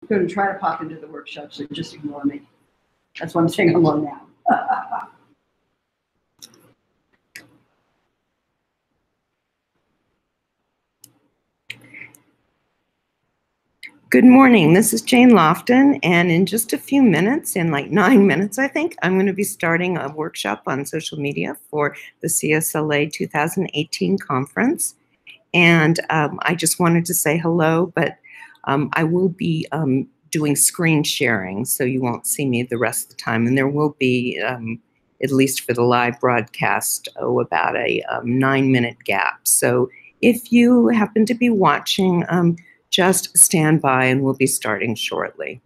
going to try to pop into the workshop, so just ignore me. That's why I'm saying hello now. Good morning, this is Jane Lofton, and in just a few minutes, in like 9 minutes I think, I'm going to be starting a workshop on social media for the CSLA 2018 conference. And I just wanted to say hello, but I will be doing screen sharing, so you won't see me the rest of the time. And there will be, at least for the live broadcast, about a 9-minute gap. So if you happen to be watching, just stand by and we'll be starting shortly.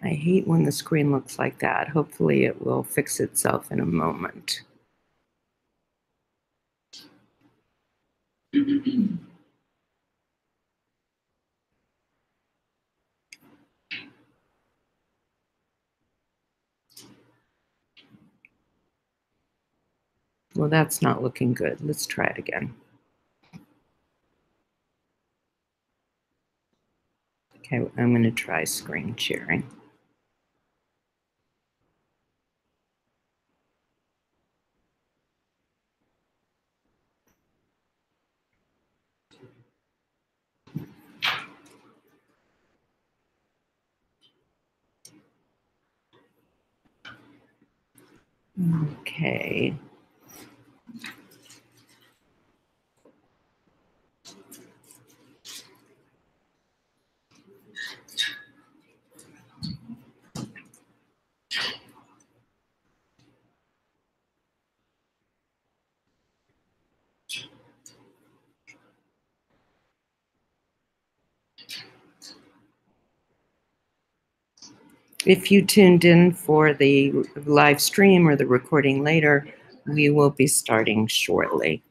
I hate when the screen looks like that. Hopefully it will fix itself in a moment. Well, that's not looking good. Let's try it again. Okay, I'm going to try screen sharing. Okay. If you tuned in for the live stream or the recording later, we will be starting shortly.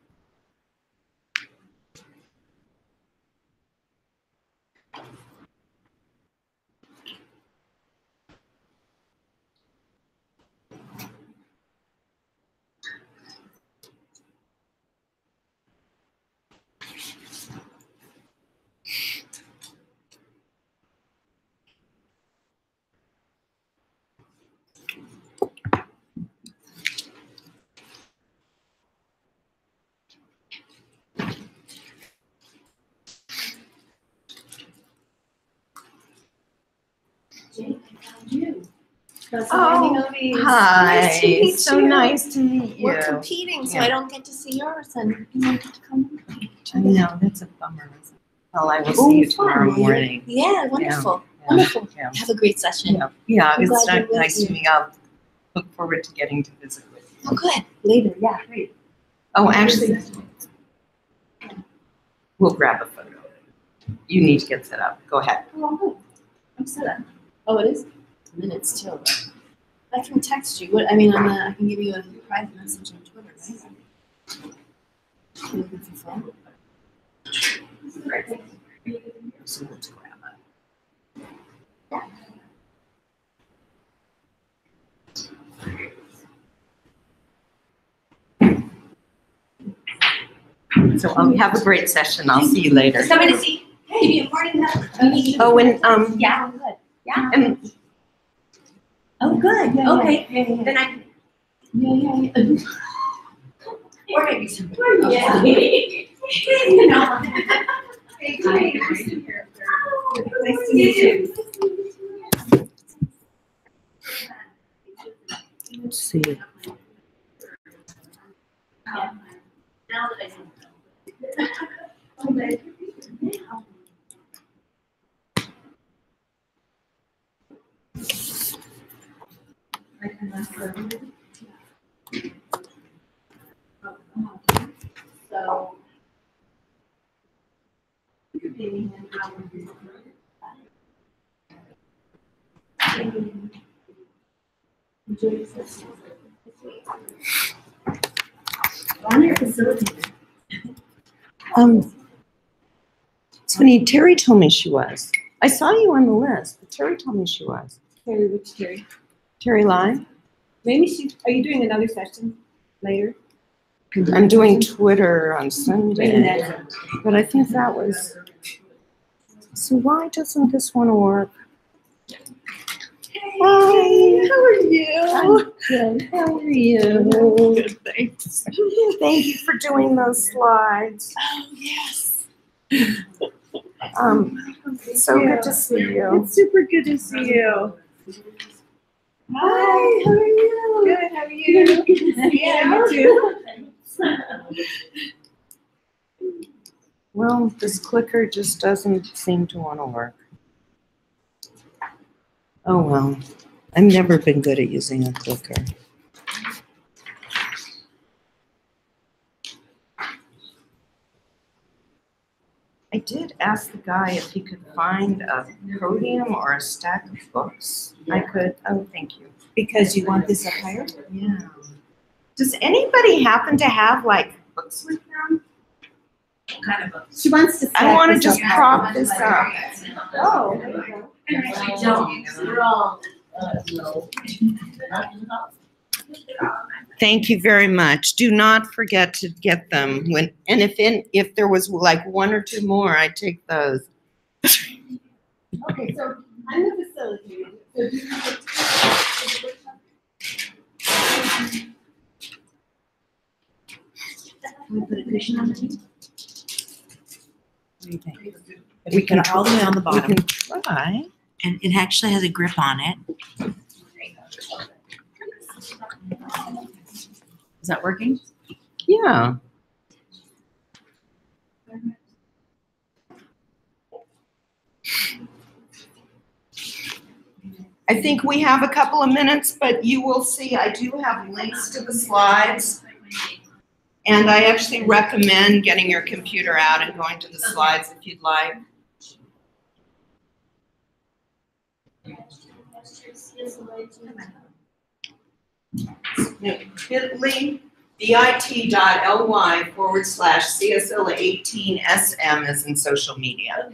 Oh, hi. Nice to meet so you. nice to meet you. We're competing, so Yeah. I don't get to see yours, and you don't get to come. I know, that's a bummer. Well, I will see you tomorrow morning. Yeah, wonderful. Yeah. Wonderful. Yeah. Have a great session. Yeah, I'm it's glad you're with nice to me. meet you. I'll look forward to getting to visit with you. Oh, good. Later. Yeah, great. Oh, actually, we'll grab a photo. You need to get set up. Go ahead. Oh, I'm good. I'm set up. Oh, it is? Minutes too. I can text you. What? I mean, I can give you a private message on Twitter, right? You looking for phone? Right. So let's grab it. So have a great session. I'll see you later. Somebody to see. Hey, be a part of that. Oh, and Yeah, I'm good. Yeah. and Oh, good. Yeah, Okay. yeah. Then I. Yeah. Or maybe some. Yeah. You know. Hey, nice to meet you. let's see. Now that I know. So. On your facility. It's funny, Terry told me she was. I saw you on the list, but Terry told me she was. Terry, which Terry? Terry Lai? Maybe she, are you doing another session later? I'm doing Twitter on Maybe Sunday, that's- but I think that was, so why doesn't this want to work? Hi, how are you? Good. How are you? Good, thanks. Thank you for doing those slides. Oh, yes. So good to see you. It's super good to see you. Hi, how are you? Good, how are you? Good to see Yeah, you. you too. Well, this clicker just doesn't seem to want to work. Oh, well. I've never been good at using a clicker. I did ask the guy if he could find a podium or a stack of books. I could, oh, thank you. Because you want this up higher? Yeah. Does anybody happen to have like books with them? Kind of a. She wants to. I want to stack just this up prop higher. this up. Oh, there you go. We don't. We're all. Thank you very much. Do not forget to get them when, and if there was like one or two more, I'd take those. Okay, so I'm the facilitator. So do you have Can we put a cushion on it? What do you think? We put it all the way on the We bottom, can try. and it actually has a grip on it. Is that working? Yeah. I think we have a couple of minutes, but you will see I do have links to the slides. And I actually recommend getting your computer out and going to the slides if you'd like. bit.ly, bit.ly/CSL18SM is in social media.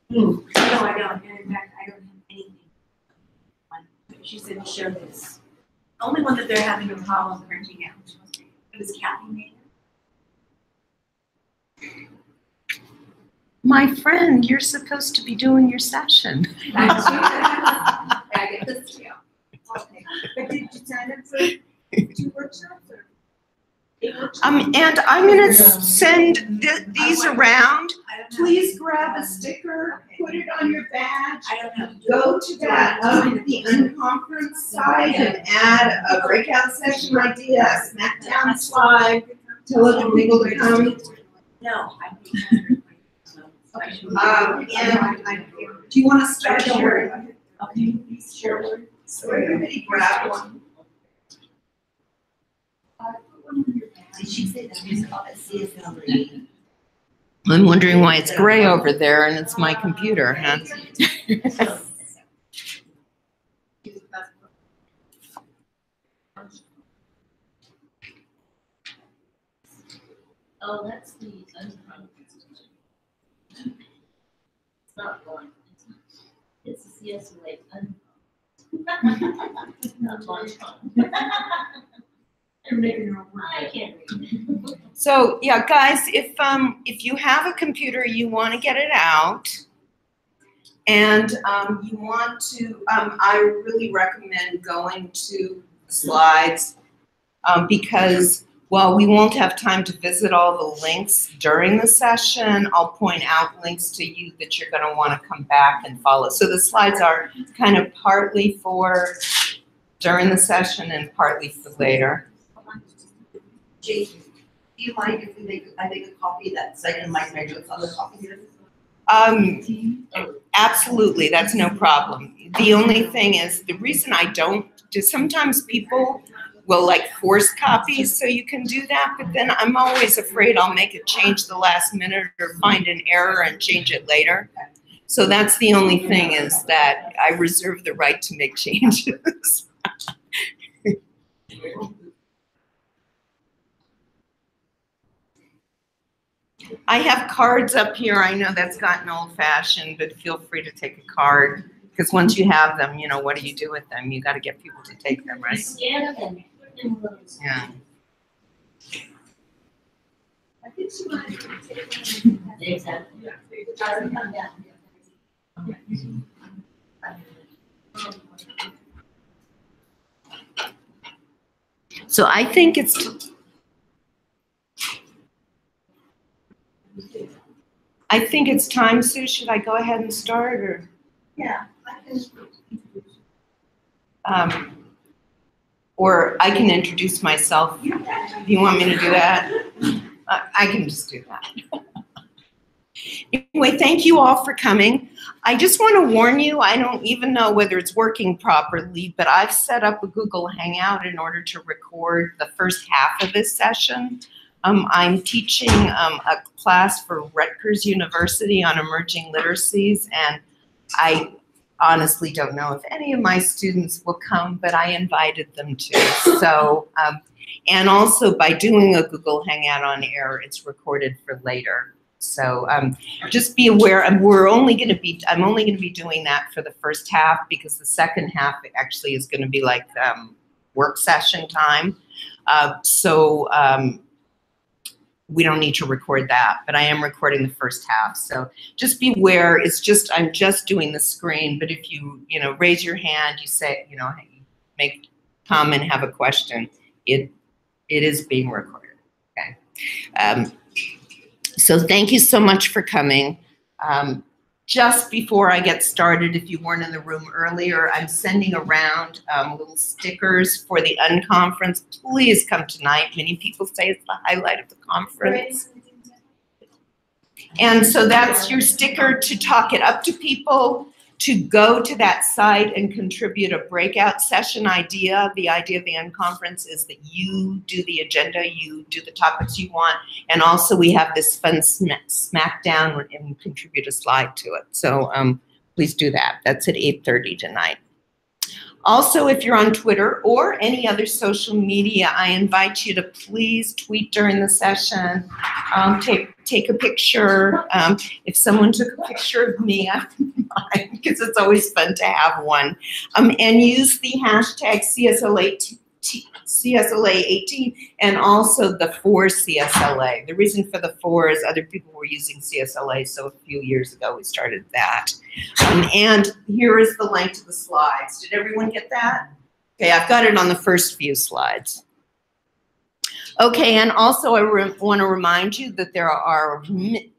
No, I don't. In fact, I don't have anything. She said to show this. Only one that they're having a problem printing out. It was Kathy made it. My friend, you're supposed to be doing your session. I get this to you. Okay, but did you sign up for 2 workshops or? 8 workshops? And I'm gonna send these around. I don't know. Please grab a sticker, put it on your badge. I don't know. Go to that, the unconference site and add a breakout session idea, a SmackDown slide, tell other people to come. No, I And do you wanna start sharing? Okay, sure. So everybody grab one. Did she say that there's a CSL? I'm wondering why it's gray over there and it's my computer, huh? Oh, that's the it's not one. It's a CSLA not one. You're making your own work. I can't read. So, yeah, guys, if you have a computer, you want to get it out, and you want to, I really recommend going to the slides because while we won't have time to visit all the links during the session, I'll point out links to you that you're going to want to come back and follow. So the slides are kind of partly for during the session and partly for later. Jason, do you mind if I make a copy of that second Mike Meglin's other copy here? Absolutely, that's no problem. The only thing is, the reason I don't, sometimes people will like force copies so you can do that, but then I'm always afraid I'll make a change the last minute or find an error and change it later. So that's the only thing, is that I reserve the right to make changes. I have cards up here. I know that's gotten old-fashioned, but feel free to take a card, because once you have them, you know, what do you do with them? You got to get people to take them, You right? scan them and put them in those. Yeah. I think she wanted to take one. Exactly. Yeah. Doesn't come down. So I think it's time, Sue. Should I go ahead and start, or Yeah, I can. or I can introduce myself? Do you want me to do that? I can just do that. Anyway, thank you all for coming. I just want to warn you, I don't even know whether it's working properly, but I've set up a Google Hangout in order to record the first half of this session. I'm teaching a class for Rutgers University on emerging literacies, and I honestly don't know if any of my students will come, but I invited them to. So, and also by doing a Google Hangout on air, it's recorded for later. So just be aware, I'm only going to be doing that for the first half, because the second half actually is going to be like work session time. We don't need to record that, but I am recording the first half. So just be aware, I'm just doing the screen, but if you raise your hand, you say, make comment, have a question, it is being recorded, okay? So thank you so much for coming. Just before I get started, if you weren't in the room earlier, I'm sending around little stickers for the unconference. Please come tonight. Many people say it's the highlight of the conference. And so that's your sticker to talk it up to people, to go to that site and contribute a breakout session idea. The idea of the unconference is that you do the agenda, you do the topics you want, and also we have this fun smackdown and contribute a slide to it. So please do that. That's at 8:30 tonight. Also, if you're on Twitter or any other social media, I invite you to please tweet during the session. Take a picture. If someone took a picture of me, I wouldn't mind, because it's always fun to have one. And use the hashtag CSLA18 and also the for CSLA. The reason for the for is other people were using CSLA, so a few years ago we started that. And here is the link to the slides. Did everyone get that? Okay, I've got it on the first few slides. Okay, and also I want to remind you that there are 10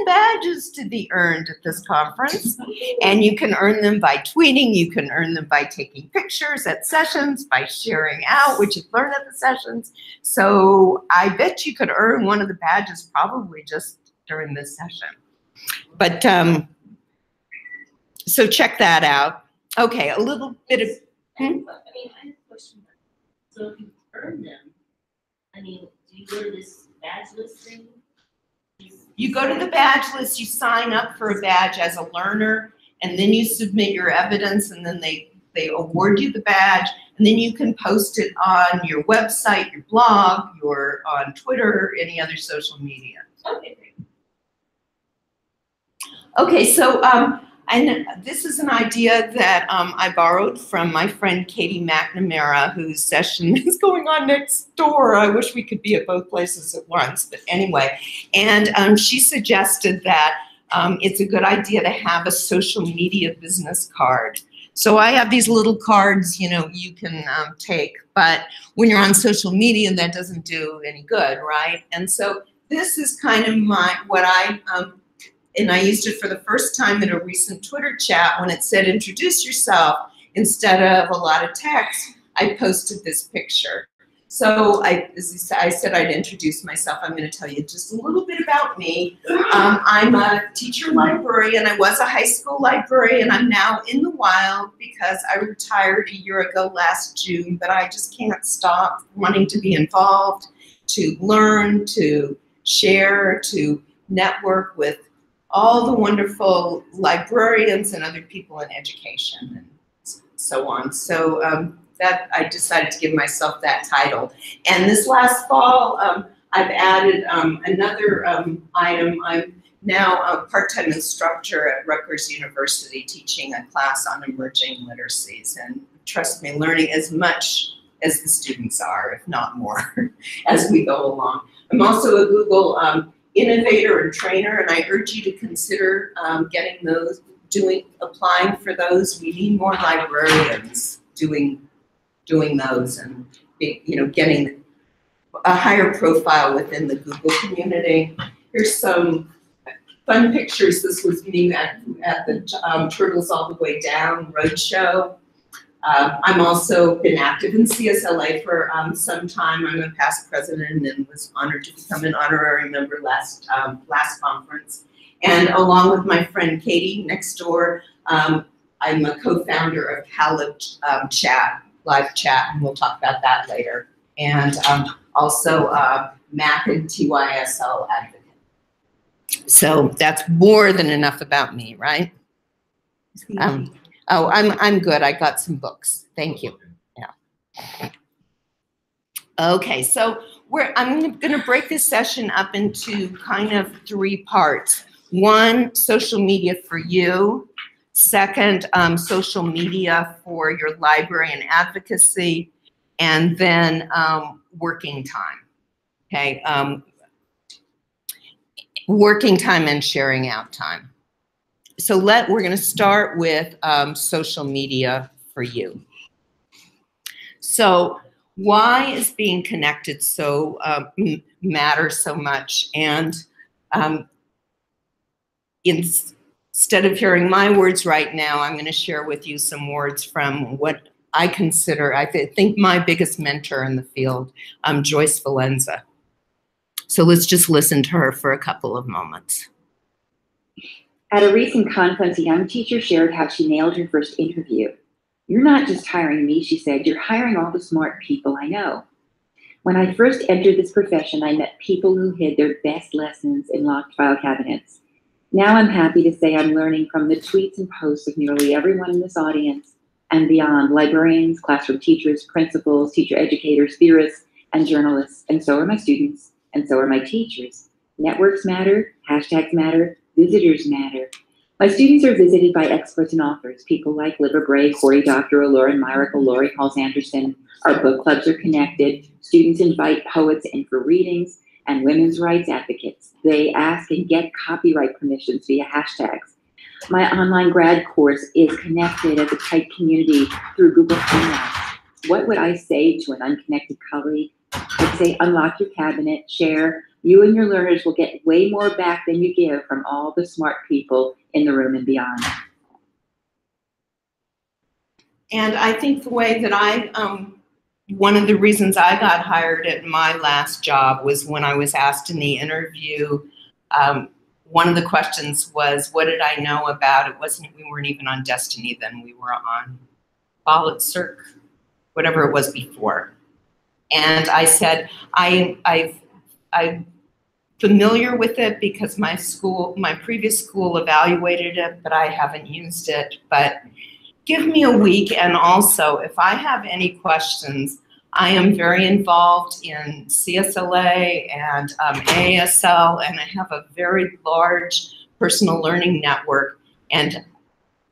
badges to be earned at this conference, and you can earn them by tweeting, you can earn them by taking pictures at sessions, by sharing out what you've learned at the sessions. So I bet you could earn one of the badges probably just during this session. But, so check that out. Okay, a little bit of, I have a question. So if you earn them, do you go to this badge list thing? you go to the badge list, you sign up for a badge as a learner, and then you submit your evidence, and then they award you the badge, and then you can post it on your website, your blog, on Twitter, any other social media. Okay, great. Okay, so and this is an idea that I borrowed from my friend Katie McNamara, whose session is going on next door. I wish we could be at both places at once, but anyway. And she suggested that it's a good idea to have a social media business card. So I have these little cards, you can take, but when you're on social media, that doesn't do any good, right? And so this is kind of and I used it for the first time in a recent Twitter chat when it said, introduce yourself. Instead of a lot of text, I posted this picture. So as I said, I'd introduce myself. I'm going to tell you just a little bit about me. I'm a teacher librarian. I was a high school librarian. I'm now in the wild because I retired a year ago last June, but I just can't stop wanting to be involved, to learn, to share, to network with all the wonderful librarians and other people in education and so on. So that I decided to give myself that title. And this last fall, I've added another item. I'm now a part-time instructor at Rutgers University teaching a class on emerging literacies. And trust me, learning as much as the students are, if not more, as we go along. I'm also a Google innovator and trainer, and I urge you to consider getting those, applying for those. We need more librarians doing those, and getting a higher profile within the Google community. Here's some fun pictures. This was me at the Turtles All the Way Down roadshow. I'm also been active in CSLA for some time. I'm a past president and was honored to become an honorary member last conference. And along with my friend Katie next door, I'm a co-founder of CalLib Chat, live chat, and we'll talk about that later. And also Mac and TYSL advocate. So that's more than enough about me, right? Oh, I'm good. I got some books. Thank you. Yeah. Okay, so I'm going to break this session up into kind of 3 parts. 1, social media for you. 2nd, social media for your library and advocacy. And then working time. Okay, working time and sharing out time. So we're going to start with social media for you. So why is being connected so matters so much? And instead of hearing my words right now, I'm going to share with you some words from what I consider, I think, my biggest mentor in the field, Joyce Valenza. So let's just listen to her for a couple of moments. At a recent conference, a young teacher shared how she nailed her first interview. "You're not just hiring me," she said, "you're hiring all the smart people I know." When I first entered this profession, I met people who hid their best lessons in locked file cabinets. Now I'm happy to say I'm learning from the tweets and posts of nearly everyone in this audience and beyond: librarians, classroom teachers, principals, teacher educators, theorists, and journalists. And so are my students, and so are my teachers. Networks matter, hashtags matter, visitors matter. My students are visited by experts and authors, people like Libba Bray, Cory Doctorow, Lauren Myrick, Laurie Halls Anderson. Our book clubs are connected. Students invite poets in for readings and women's rights advocates. They ask and get copyright permissions via hashtags. My online grad course is connected as a tight community through Google Hangouts. What would I say to an unconnected colleague? I'd say, unlock your cabinet, share. You and your learners will get way more back than you give from all the smart people in the room and beyond. And I think the way that one of the reasons I got hired at my last job was when I was asked in the interview, one of the questions was, what did I know about, we weren't even on Destiny then, we were on Follett Circ, whatever it was before. And I said, I'm familiar with it because my previous school evaluated it, but I haven't used it. But give me a week, and also if I have any questions, I am very involved in CSLA and AASL, and I have a very large personal learning network. And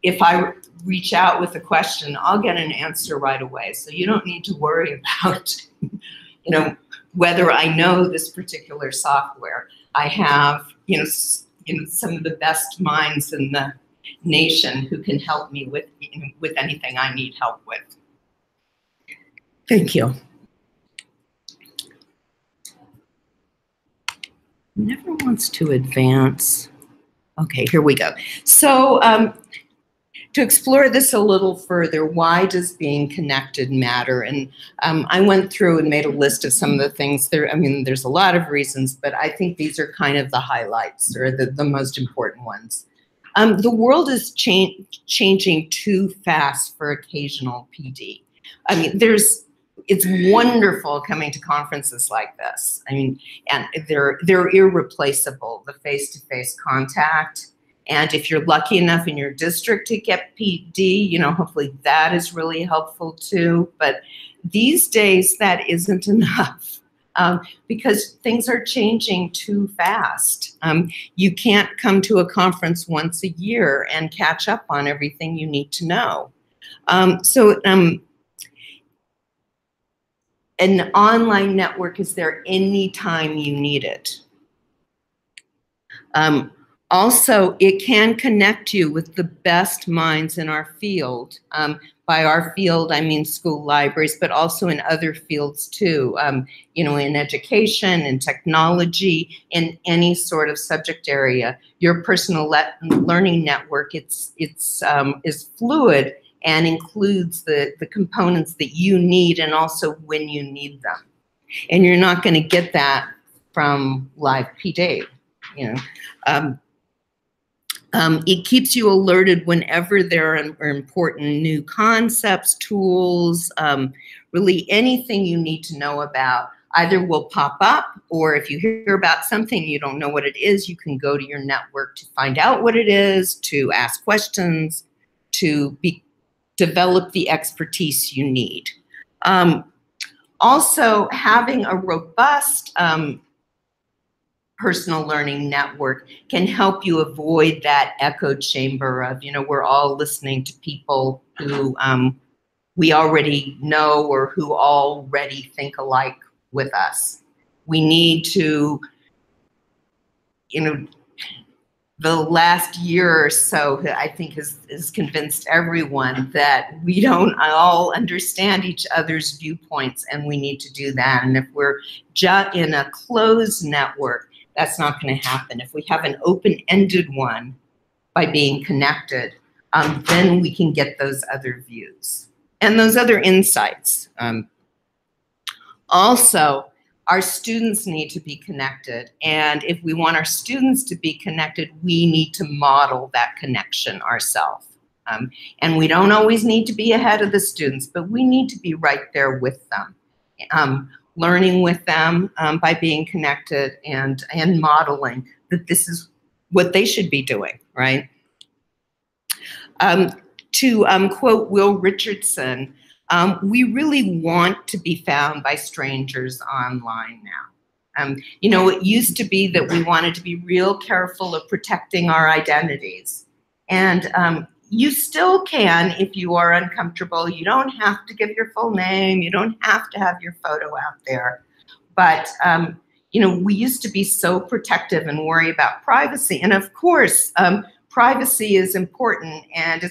if I reach out with a question, I'll get an answer right away. So you don't need to worry about, whether I know this particular software. I have, some of the best minds in the nation who can help me with anything I need help with. Thank you. Never wants to advance. Okay, here we go. So to explore this a little further, why does being connected matter? And I went through and made a list of some of the things there. I mean, there's a lot of reasons, but I think these are kind of the highlights, or the most important ones. The world is changing too fast for occasional PD. I mean, it's wonderful coming to conferences like this. I mean, and they're irreplaceable, the face-to-face contact. And if you're lucky enough in your district to get PD, you know, hopefully that is really helpful too. But these days, that isn't enough because things are changing too fast. You can't come to a conference once a year and catch up on everything you need to know. An online network is there anytime you need it. Also, it can connect you with the best minds in our field. By our field, I mean school libraries, but also in other fields too. You know, in education, in technology, in any sort of subject area. Your personal learning network, is fluid and includes the components that you need and also when you need them. And you're not going to get that from live PD, you know. It keeps you alerted whenever there are important new concepts, tools, really anything you need to know about either will pop up, or if you hear about something you don't know what it is, you can go to your network to find out what it is, to ask questions, to develop the expertise you need. Also, having a robust personal learning network can help you avoid that echo chamber of, you know, we're all listening to people who we already know or who already think alike with us. We need to, you know, the last year or so, I think, has convinced everyone that we don't all understand each other's viewpoints, and we need to do that. And if we're just in a closed network, that's not going to happen. If we have an open-ended one by being connected, then we can get those other views and those other insights. Also, our students need to be connected. And if we want our students to be connected, we need to model that connection ourselves. And we don't always need to be ahead of the students, but we need to be right there with them. Learning with them by being connected and modeling that this is what they should be doing, right? To quote Will Richardson, we really want to be found by strangers online now. You know, it used to be that we wanted to be real careful of protecting our identities. And you still can if you are uncomfortable. You don't have to give your full name. You don't have to have your photo out there. But, you know, we used to be so protective and worry about privacy. And of course, privacy is important, and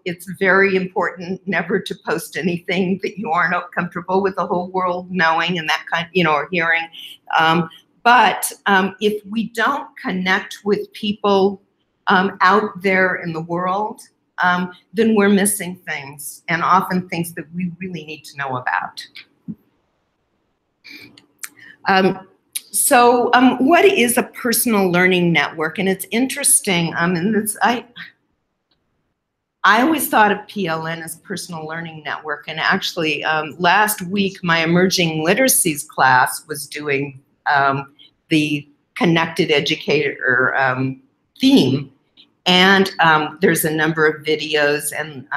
it's very important never to post anything that you aren't comfortable with the whole world knowing and that kind, you know, or hearing. But if we don't connect with people out there in the world, then we're missing things, and often things that we really need to know about. So what is a personal learning network? And it's interesting, and it's, I always thought of PLN as personal learning network, and actually last week my emerging literacies class was doing the connected educator theme, and there's a number of videos and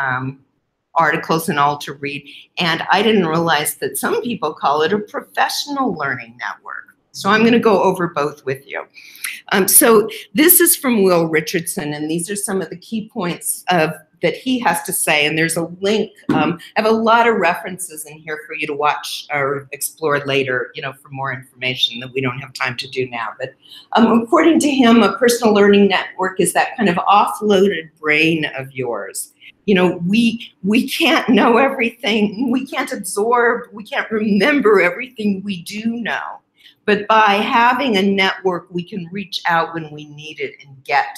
articles and all to read, and I didn't realize that some people call it a professional learning network. So I'm going to go over both with you. So this is from Will Richardson, and these are some of the key points that he has to say, and there's a link. I have a lot of references in here for you to watch or explore later, you know, for more information that we don't have time to do now. But according to him, a personal learning network is that kind of offloaded brain of yours. You know, we can't know everything. We can't absorb, we can't remember everything we do know. But by having a network, we can reach out when we need it and get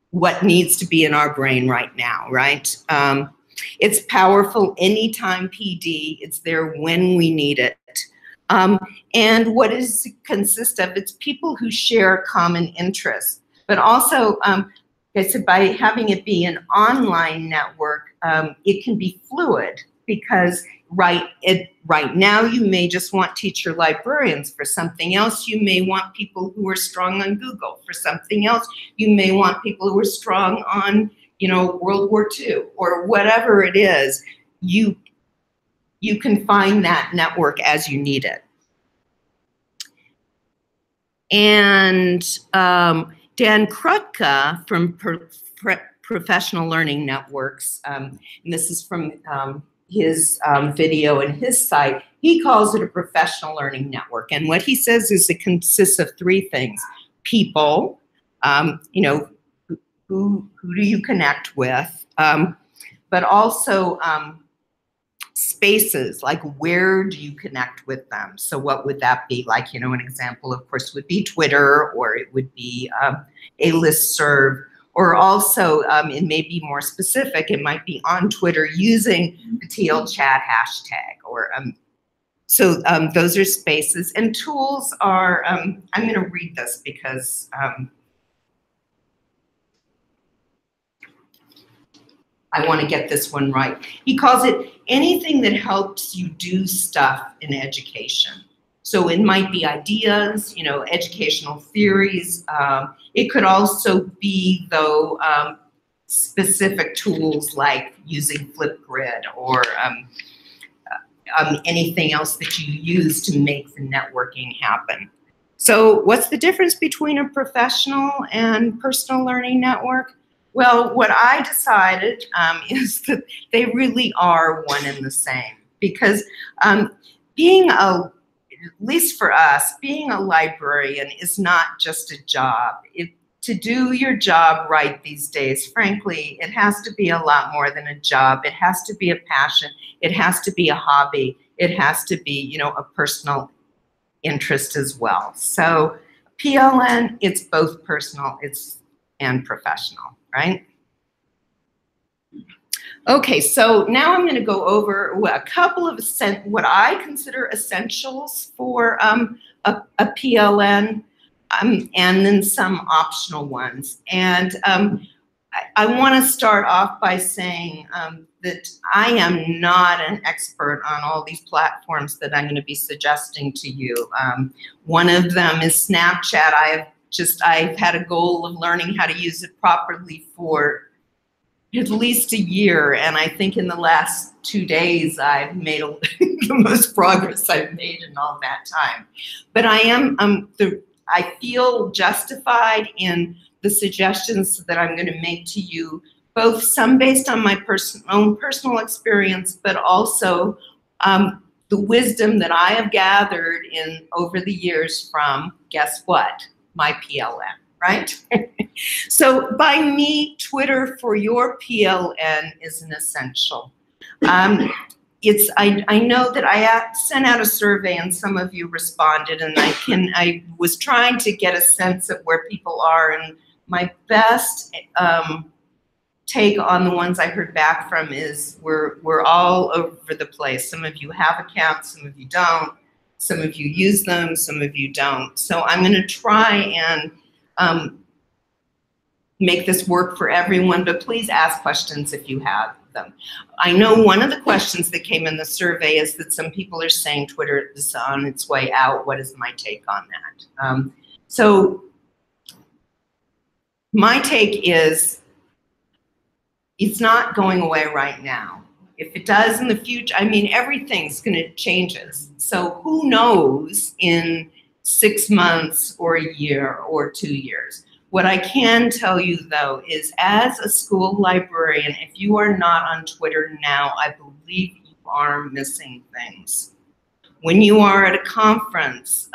what needs to be in our brain right now, right? It's powerful anytime PD. It's there when we need it. And what does it consist of? It's people who share common interests. But also, like I said, by having it be an online network, it can be fluid, because right now you may just want teacher librarians. For something else, you may want people who are strong on Google. For something else, you may want people who are strong on, World War II or whatever it is. You can find that network as you need it. And Dan Krutka from Professional Learning Networks, and this is from his video and his site, he calls it a professional learning network. And what he says is it consists of three things: people, who do you connect with, but also spaces, like where do you connect with them? So what would that be? Like, an example, of course, would be Twitter, or it would be a listserv. Or also, it may be more specific, it might be on Twitter using the TL chat hashtag. Or so those are spaces. And tools are, I'm going to read this because I want to get this one right. He calls it anything that helps you do stuff in education. So it might be ideas, educational theories. It could also be, though, specific tools like using Flipgrid or anything else that you use to make the networking happen. So what's the difference between a professional and personal learning network? Well, what I decided is that they really are one and the same, because at least for us, being a librarian is not just a job. To do your job right these days, frankly, it has to be a lot more than a job. It has to be a passion. It has to be a hobby. It has to be, a personal interest as well. So PLN, it's both personal and professional, right? Okay, so now I'm going to go over a couple of what I consider essentials for a PLN, and then some optional ones. And I want to start off by saying that I am not an expert on all these platforms that I'm going to be suggesting to you. One of them is Snapchat. I've had a goal of learning how to use it properly for at least a year, and I think in the last 2 days I've made the most progress I've made in all that time. But I feel justified in the suggestions that I'm going to make to you, both some based on my own personal experience, but also the wisdom that I have gathered over the years from, guess what, my PLN, right? So by me, Twitter for your PLN is an essential. I know that I sent out a survey and some of you responded, and I was trying to get a sense of where people are, and my best take on the ones I heard back from is we're all over the place. Some of you have accounts, some of you don't. Some of you use them, some of you don't. So I'm going to try and make this work for everyone, but please ask questions if you have them. I know one of the questions that came in the survey is that some people are saying Twitter is on its way out. What is my take on that? So my take is it's not going away right now. If it does in the future, I mean, everything's going to change. So who knows in 6 months or a year or 2 years. What I can tell you, though, is as a school librarian, if you are not on Twitter now, I believe you are missing things. When you are at a conference,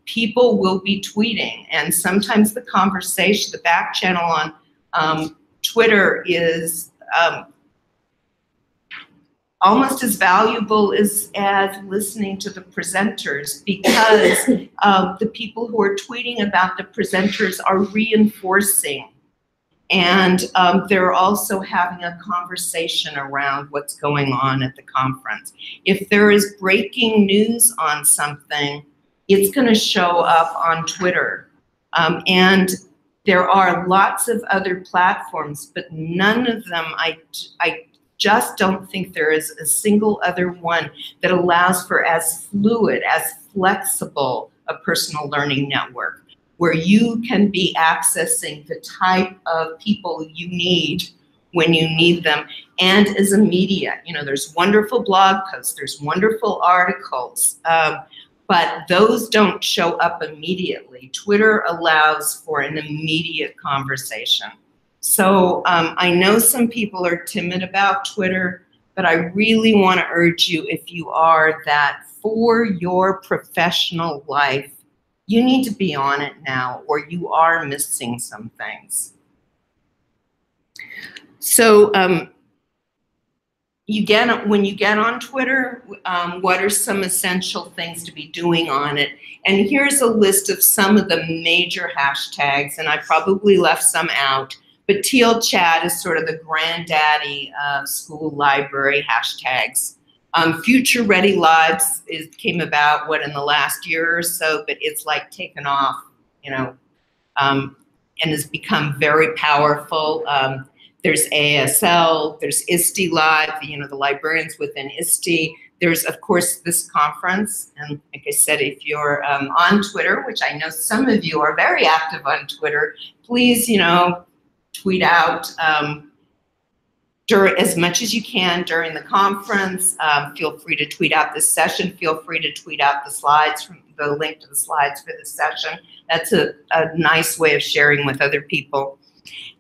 people will be tweeting, and sometimes the conversation, the back channel on Twitter is almost as valuable as listening to the presenters, because the people who are tweeting about the presenters are reinforcing, and they're also having a conversation around what's going on at the conference. If there is breaking news on something, it's going to show up on Twitter. And there are lots of other platforms, but none of them just don't think there is a single other one that allows for as fluid, as flexible a personal learning network, where you can be accessing the type of people you need when you need them, and as a media. You know, there's wonderful blog posts, there's wonderful articles, but those don't show up immediately. Twitter allows for an immediate conversation. So I know some people are timid about Twitter, but I really want to urge you, if you are, that for your professional life, you need to be on it now, or you are missing some things. So when you get on Twitter, what are some essential things to be doing on it? And here's a list of some of the major hashtags, and I probably left some out, but TL Chat is sort of the granddaddy of school library hashtags. Future Ready Lives came about, in the last year or so, but it's like taken off, you know, and has become very powerful. There's ASL, there's ISTE Live, you know, the librarians within ISTE. There's, of course, this conference. And like I said, if you're on Twitter, which I know some of you are very active on Twitter, please, you know, tweet out as much as you can during the conference. Feel free to tweet out this session. Feel free to tweet out the slides, the link to the slides for this session. That's a nice way of sharing with other people.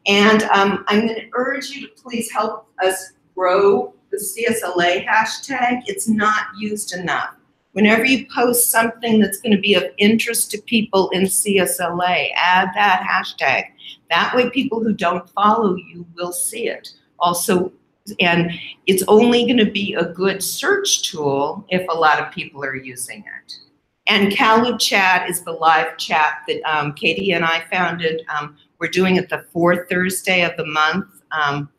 And I'm going to urge you to please help us grow the CSLA hashtag. It's not used enough. Whenever you post something that's going to be of interest to people in CSLA, add that hashtag. That way people who don't follow you will see it. Also, and it's only going to be a good search tool if a lot of people are using it. And CalUB Chat is the live chat that Katie and I founded. We're doing it the fourth Thursday of the month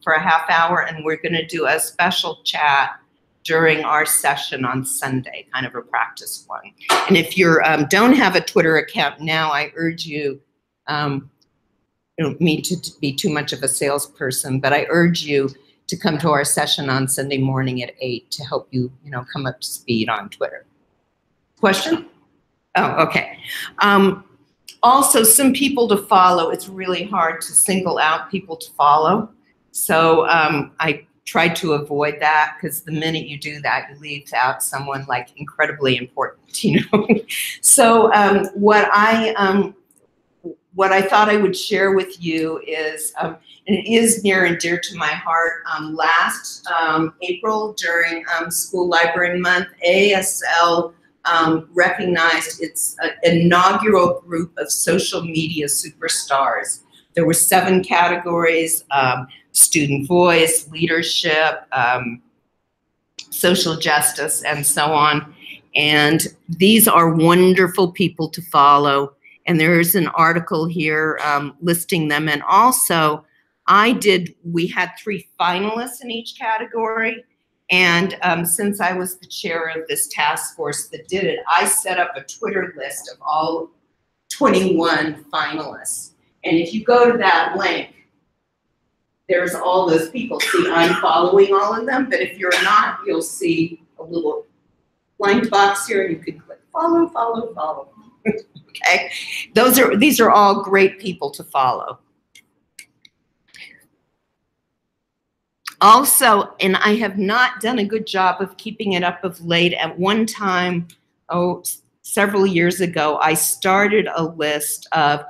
for a half hour, and we're going to do a special chat during our session on Sunday, kind of a practice one. And if you don't have a Twitter account now, I urge you, I don't mean to be too much of a salesperson, but I urge you to come to our session on Sunday morning at 8 to help you, you know, come up to speed on Twitter. Question? Oh, okay. Also, some people to follow. It's really hard to single out people to follow. So I tried to avoid that, because the minute you do that, you leave out someone like incredibly important, you know. So what I thought I would share with you is, and it is near and dear to my heart, last April during School Library Month, ASL recognized its inaugural group of social media superstars. There were 7 categories: student voice, leadership, social justice, and so on. And these are wonderful people to follow. And there's an article here listing them. And also, we had 3 finalists in each category. And since I was the chair of this task force that did it, I set up a Twitter list of all 21 finalists. And if you go to that link, there's all those people. See, I'm following all of them, but if you're not, you'll see a little blank box here, and you can click follow, follow, follow. Okay, these are all great people to follow. Also, and I have not done a good job of keeping it up of late. At one time, several years ago, I started a list of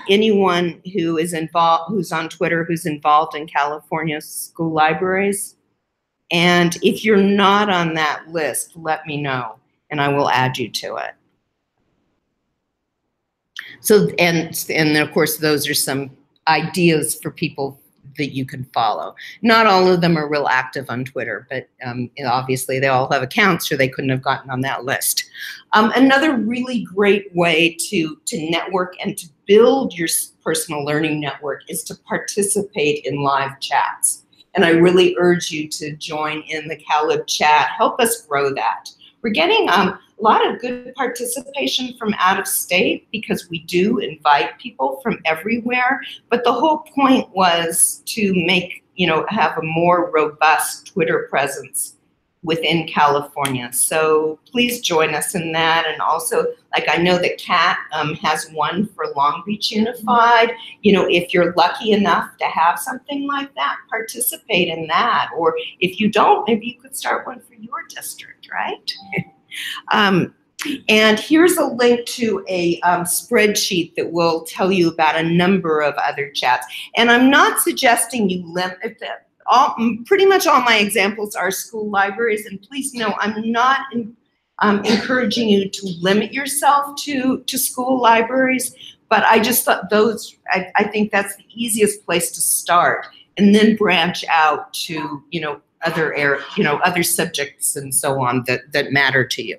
anyone who is involved, who's on Twitter, who's involved in California school libraries. And if you're not on that list, let me know, and I will add you to it. So, and of course, those are some ideas for people that you can follow. Not all of them are real active on Twitter, but obviously they all have accounts, or they couldn't have gotten on that list. Another really great way to network and to build your personal learning network is to participate in live chats. And I really urge you to join in the CalUB Chat. Help us grow that. We're getting a lot of good participation from out of state, because we do invite people from everywhere. But the whole point was to make, have a more robust Twitter presence within California. So please join us in that. And also, like, I know that Kat has one for Long Beach Unified. If you're lucky enough to have something like that, participate in that. Or if you don't, maybe you could start one for your district, right? And here's a link to a spreadsheet that will tell you about a number of other chats. And I'm not suggesting you limit that. Pretty much all my examples are school libraries, and please know I'm not encouraging you to limit yourself to school libraries, but I just thought I think that's the easiest place to start, and then branch out to other subjects and so on that matter to you.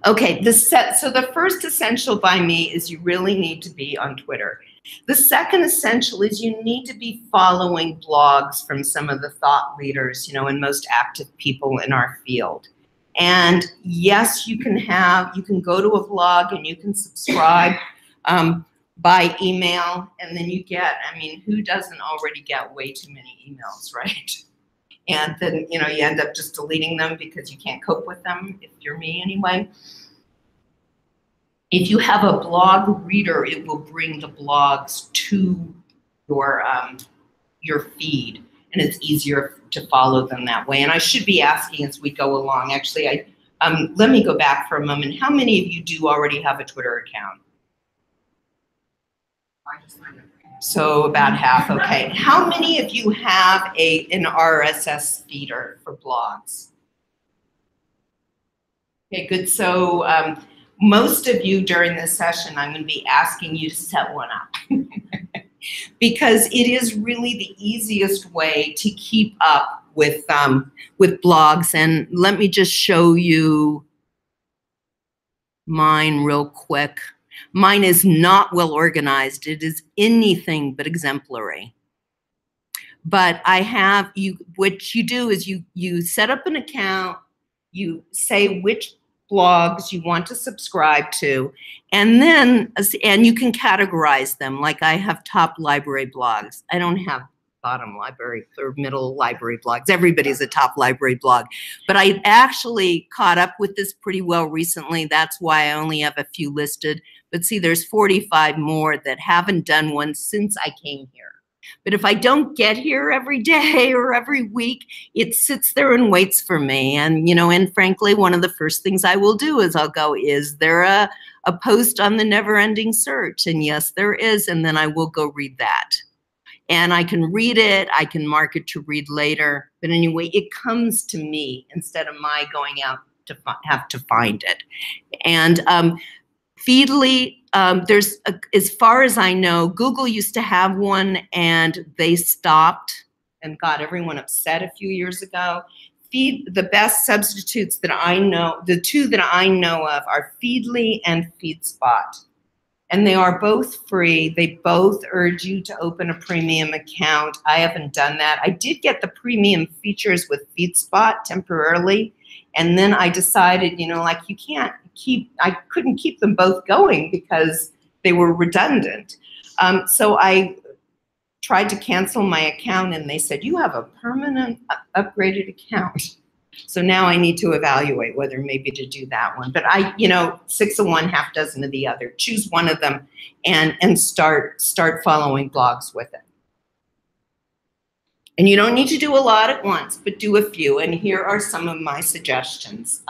Okay, so the first essential by me is you really need to be on Twitter. The second essential is you need to be following blogs from some of the thought leaders, and most active people in our field. And yes, you can go to a blog and you can subscribe by email, and then you get, who doesn't already get way too many emails, right? And then, you end up just deleting them because you can't cope with them, if you're me anyway. If you have a blog reader, it will bring the blogs to your feed, and it's easier to follow them that way. And I should be asking as we go along. Actually, let me go back for a moment. How many of you do already have a Twitter account? So about half, okay. How many of you have an RSS feeder for blogs? Okay, good. So most of you during this session, I'm going to be asking you to set one up because it is really the easiest way to keep up with blogs. And let me just show you mine real quick. Mine is not well organized. It is anything but exemplary. But what you do is you set up an account, you say which blogs you want to subscribe to, and you can categorize them. Like I have top library blogs. I don't have bottom library or middle library blogs. Everybody's a top library blog. But I actually caught up with this pretty well recently. That's why I only have a few listed. But see, there's 45 more that haven't done one since I came here. But if I don't get here every day or every week, it sits there and waits for me. And, and frankly, one of the first things I will do is I'll go, is there a post on the Never Ending Search? And yes, there is. And then I will go read that. And I can read it. I can mark it to read later. But anyway, it comes to me instead of my going out to have to find it. And Feedly, as far as I know, Google used to have one and they stopped and got everyone upset a few years ago. The best substitutes that I know, the two that I know of are Feedly and FeedSpot. And they are both free. They both urge you to open a premium account. I haven't done that. I did get the premium features with FeedSpot temporarily. And then I decided, I couldn't keep them both going because they were redundant. So I tried to cancel my account and they said, you have a permanent upgraded account. So now I need to evaluate whether maybe to do that one. But 6 of one, half dozen of the other. Choose one of them and start following blogs with it. And you don't need to do a lot at once, but do a few. And here are some of my suggestions.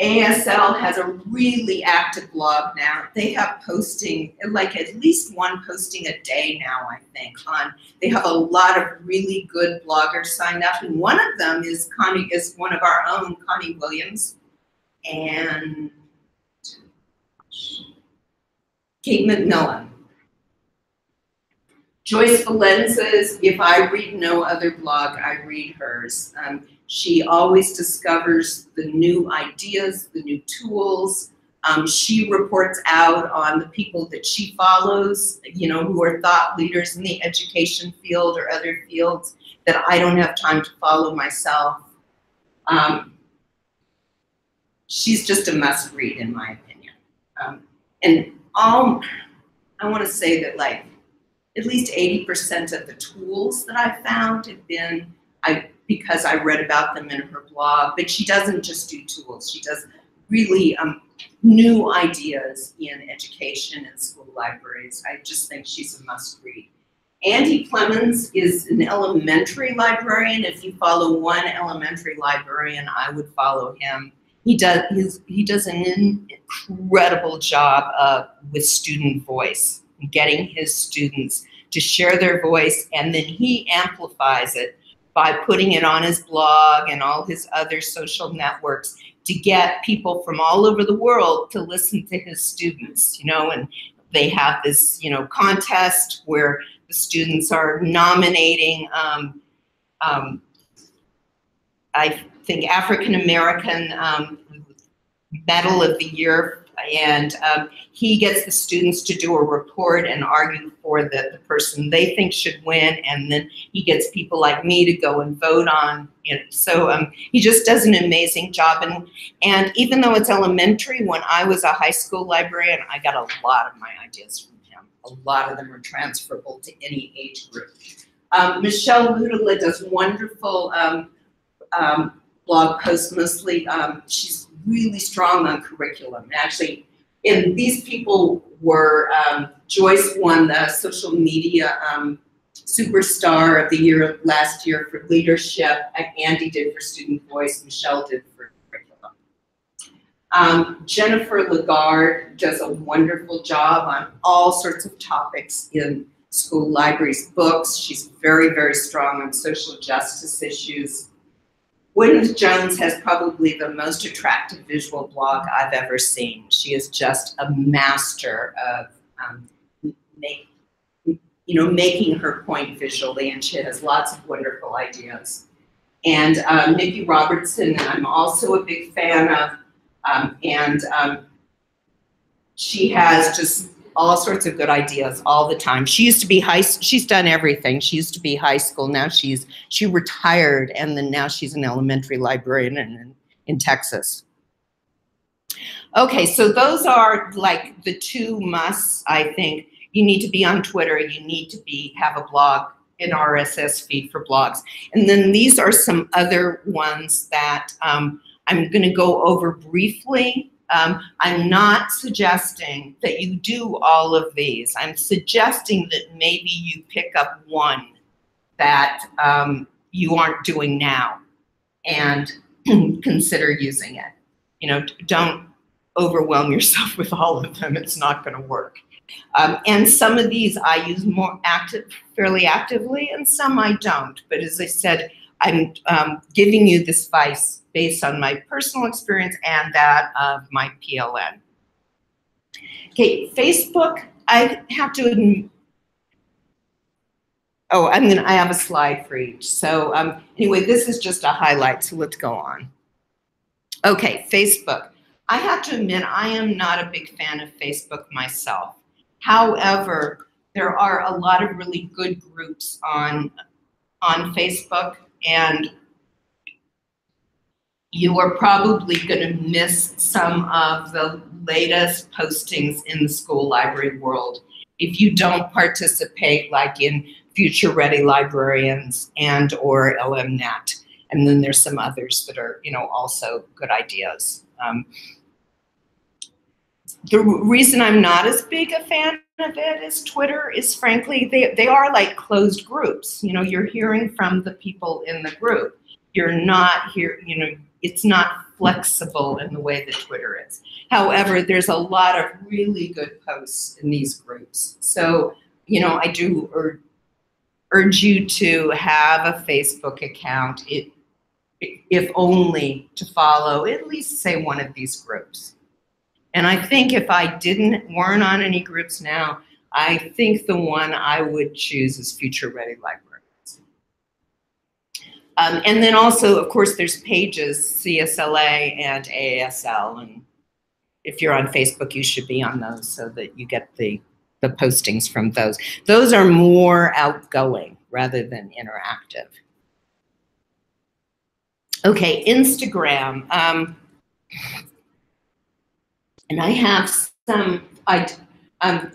ASL has a really active blog now. They have posting, like at least one posting a day now, I think. They have a lot of really good bloggers signed up. And one of them is one of our own, Connie Williams, and Kate McMillan. Joyce Valenza's, if I read no other blog, I read hers. She always discovers the new ideas, the new tools. She reports out on the people that she follows, who are thought leaders in the education field or other fields that I don't have time to follow myself. She's just a must read in my opinion. I want to say that at least 80% of the tools that I've found have been because I read about them in her blog. But she doesn't just do tools. She does really new ideas in education and school libraries. I just think she's a must-read. Andy Clemens is an elementary librarian. If you follow one elementary librarian, I would follow him. He does an incredible job with student voice, getting his students to share their voice, and then he amplifies it by putting it on his blog and all his other social networks to get people from all over the world to listen to his students, you know, and they have this, you know, contest where the students are nominating, I think, African American Medal of the Year, and he gets the students to do a report and argue for the person they think should win, and then he gets people like me to go and vote on it. So he just does an amazing job, and even though it's elementary, when I was a high school librarian, I got a lot of my ideas from him. A lot of them are transferable to any age group. Michelle Ludala does wonderful blog posts, mostly. She's really strong on curriculum. Actually, and these people were, Joyce won the social media superstar of the year last year for leadership. Andy did for student voice, Michelle did for curriculum. Jennifer Lagarde does a wonderful job on all sorts of topics in school libraries, books. She's very, very strong on social justice issues. Gwyneth Jones has probably the most attractive visual blog I've ever seen. She is just a master of making her point visually, and she has lots of wonderful ideas. And Nikki Robertson, I'm also a big fan of, she has just all sorts of good ideas all the time. She used to be she's done everything. She used to be high school. Now she retired, and then now she's an elementary librarian in Texas. Okay, so those are like the two musts, I think. You need to be on Twitter. You need to have a blog, an RSS feed for blogs. And then these are some other ones that I'm going to go over briefly. I'm not suggesting that you do all of these. I'm suggesting that maybe you pick up one that you aren't doing now and consider using it. You know, don't overwhelm yourself with all of them. It's not going to work. And some of these I use fairly actively, and some I don't. But as I said, I'm giving you this advice based on my personal experience and that of my PLN. Okay, Facebook, I have to admit, I have a slide for each. So anyway, this is just a highlight, so let's go on. Okay, Facebook. I have to admit, I am not a big fan of Facebook myself. However, there are a lot of really good groups on Facebook, and you are probably going to miss some of the latest postings in the school library world if you don't participate, like in Future Ready Librarians and or LMNet. And then there's some others that are, you know, also good ideas. The reason I'm not as big a fan of it as Twitter is, frankly, they are like closed groups. You know, you're hearing from the people in the group. You're not here, you know, it's not flexible in the way that Twitter is. However, there's a lot of really good posts in these groups. So, you know, I do urge you to have a Facebook account, if only to follow at least, say, one of these groups. And I think if I weren't on any groups now, I think the one I would choose is Future Ready Librarians. And then also, of course, there's pages, CSLA and AASL. And if you're on Facebook, you should be on those so that you get the postings from those. Those are more outgoing rather than interactive. Okay, Instagram. And I have some,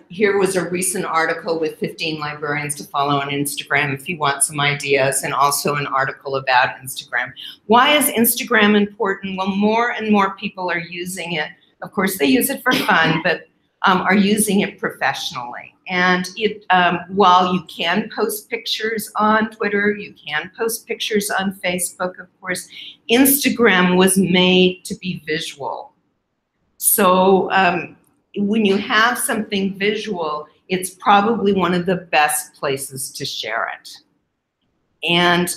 Here was a recent article with 15 librarians to follow on Instagram if you want some ideas, and also an article about Instagram. Why is Instagram important? Well, more and more people are using it. Of course, they use it for fun, but are using it professionally. And it, while you can post pictures on Twitter, you can post pictures on Facebook, of course, Instagram was made to be visual. So when you have something visual, it's probably one of the best places to share it. And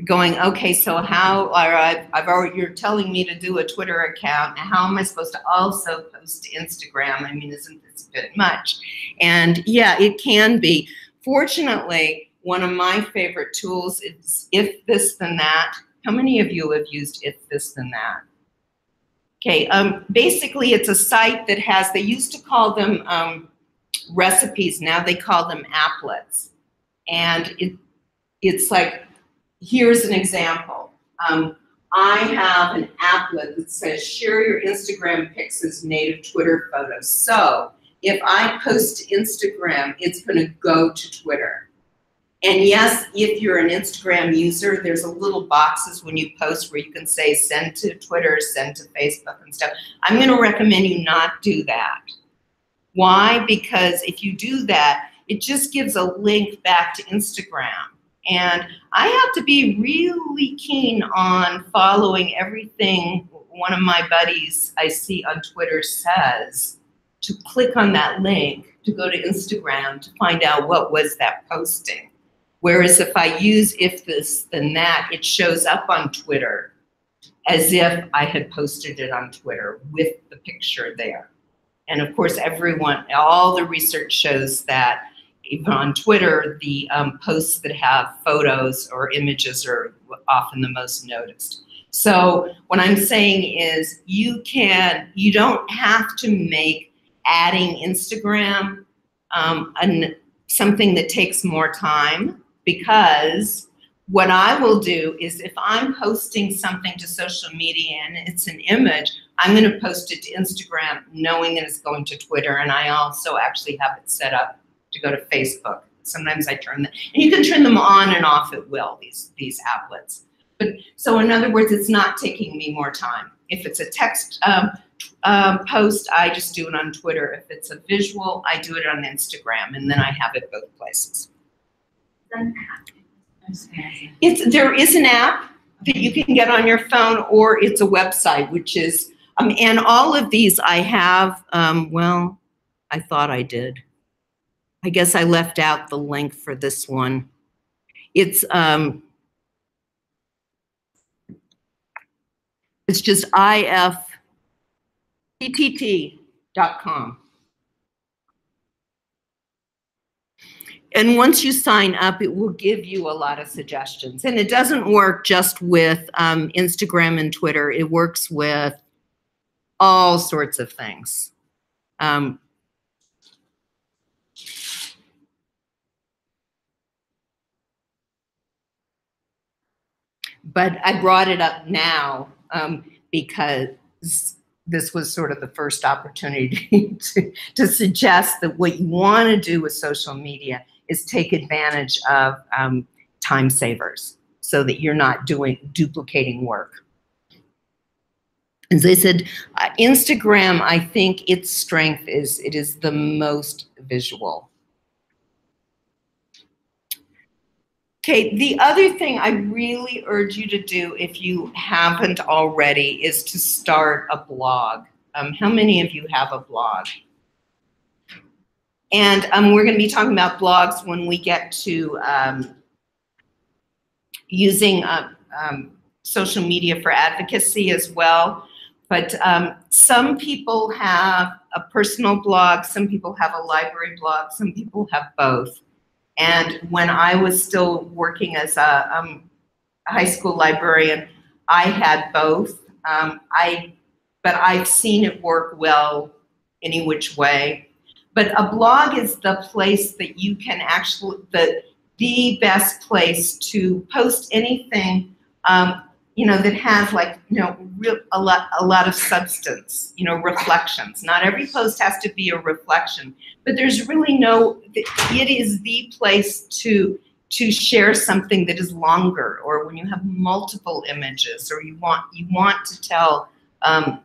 going, okay, so how, I've already, you're telling me to do a Twitter account, how am I supposed to also post to Instagram? I mean, isn't this a bit much? And yeah, it can be. Fortunately, one of my favorite tools is If This Then That. How many of you have used If This Then That? Okay, basically it's a site that has, they used to call them recipes, now they call them applets. And it's like, here's an example. I have an applet that says, share your Instagram pics as native Twitter photos. So if I post to Instagram, it's gonna go to Twitter. And yes, if you're an Instagram user, there's a little boxes when you post where you can say send to Twitter, send to Facebook and stuff. I'm gonna recommend you not do that. Why? Because if you do that, it just gives a link back to Instagram. And I have to be really keen on following everything one of my buddies I see on Twitter says, to click on that link to go to Instagram to find out what was that posting. Whereas if I use If This Then That, it shows up on Twitter as if I had posted it on Twitter with the picture there. And of course, all the research shows that even on Twitter, the posts that have photos or images are often the most noticed. So what I'm saying is you don't have to make adding Instagram something that takes more time. Because what I will do is if I'm posting something to social media and it's an image, I'm going to post it to Instagram knowing that it's going to Twitter, and I also actually have it set up to go to Facebook. Sometimes I turn them, and you can turn them on and off at will, these applets. But so in other words, it's not taking me more time. If it's a text post, I just do it on Twitter. If it's a visual, I do it on Instagram, and then I have it both places. There is an app that you can get on your phone, or it's a website, which is, and all of these I have, well, I thought I did. I guess I left out the link for this one. It's just ifptt.com. And once you sign up, it will give you a lot of suggestions. And it doesn't work just with Instagram and Twitter. It works with all sorts of things. But I brought it up now because this was sort of the first opportunity to suggest that what you want to do with social media is take advantage of time savers so that you're not duplicating work. As I said, Instagram, I think its strength is it is the most visual. Okay, the other thing I really urge you to do if you haven't already is to start a blog. How many of you have a blog? And we're going to be talking about blogs when we get to using social media for advocacy as well. But some people have a personal blog, some people have a library blog, some people have both. And when I was still working as a high school librarian, I had both. But I've seen it work well any which way. But a blog is the place that you can actually, the best place to post anything that has like, a lot of substance, reflections. Not every post has to be a reflection, but there's really it is the place to share something that is longer, or when you have multiple images, or you want to tell a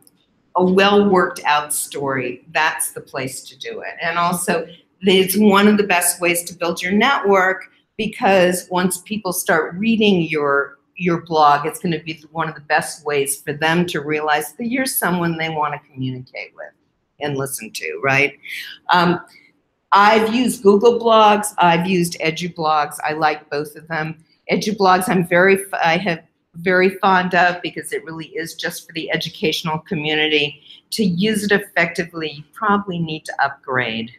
well worked out story. That's the place to do it. And also, it's one of the best ways to build your network, because once people start reading your blog, it's going to be one of the best ways for them to realize that you're someone they want to communicate with and listen to, right? I've used Google Blogs. I've used EduBlogs. I like both of them. EduBlogs I have very fond of, because it really is just for the educational community. To use it effectively, you probably need to upgrade.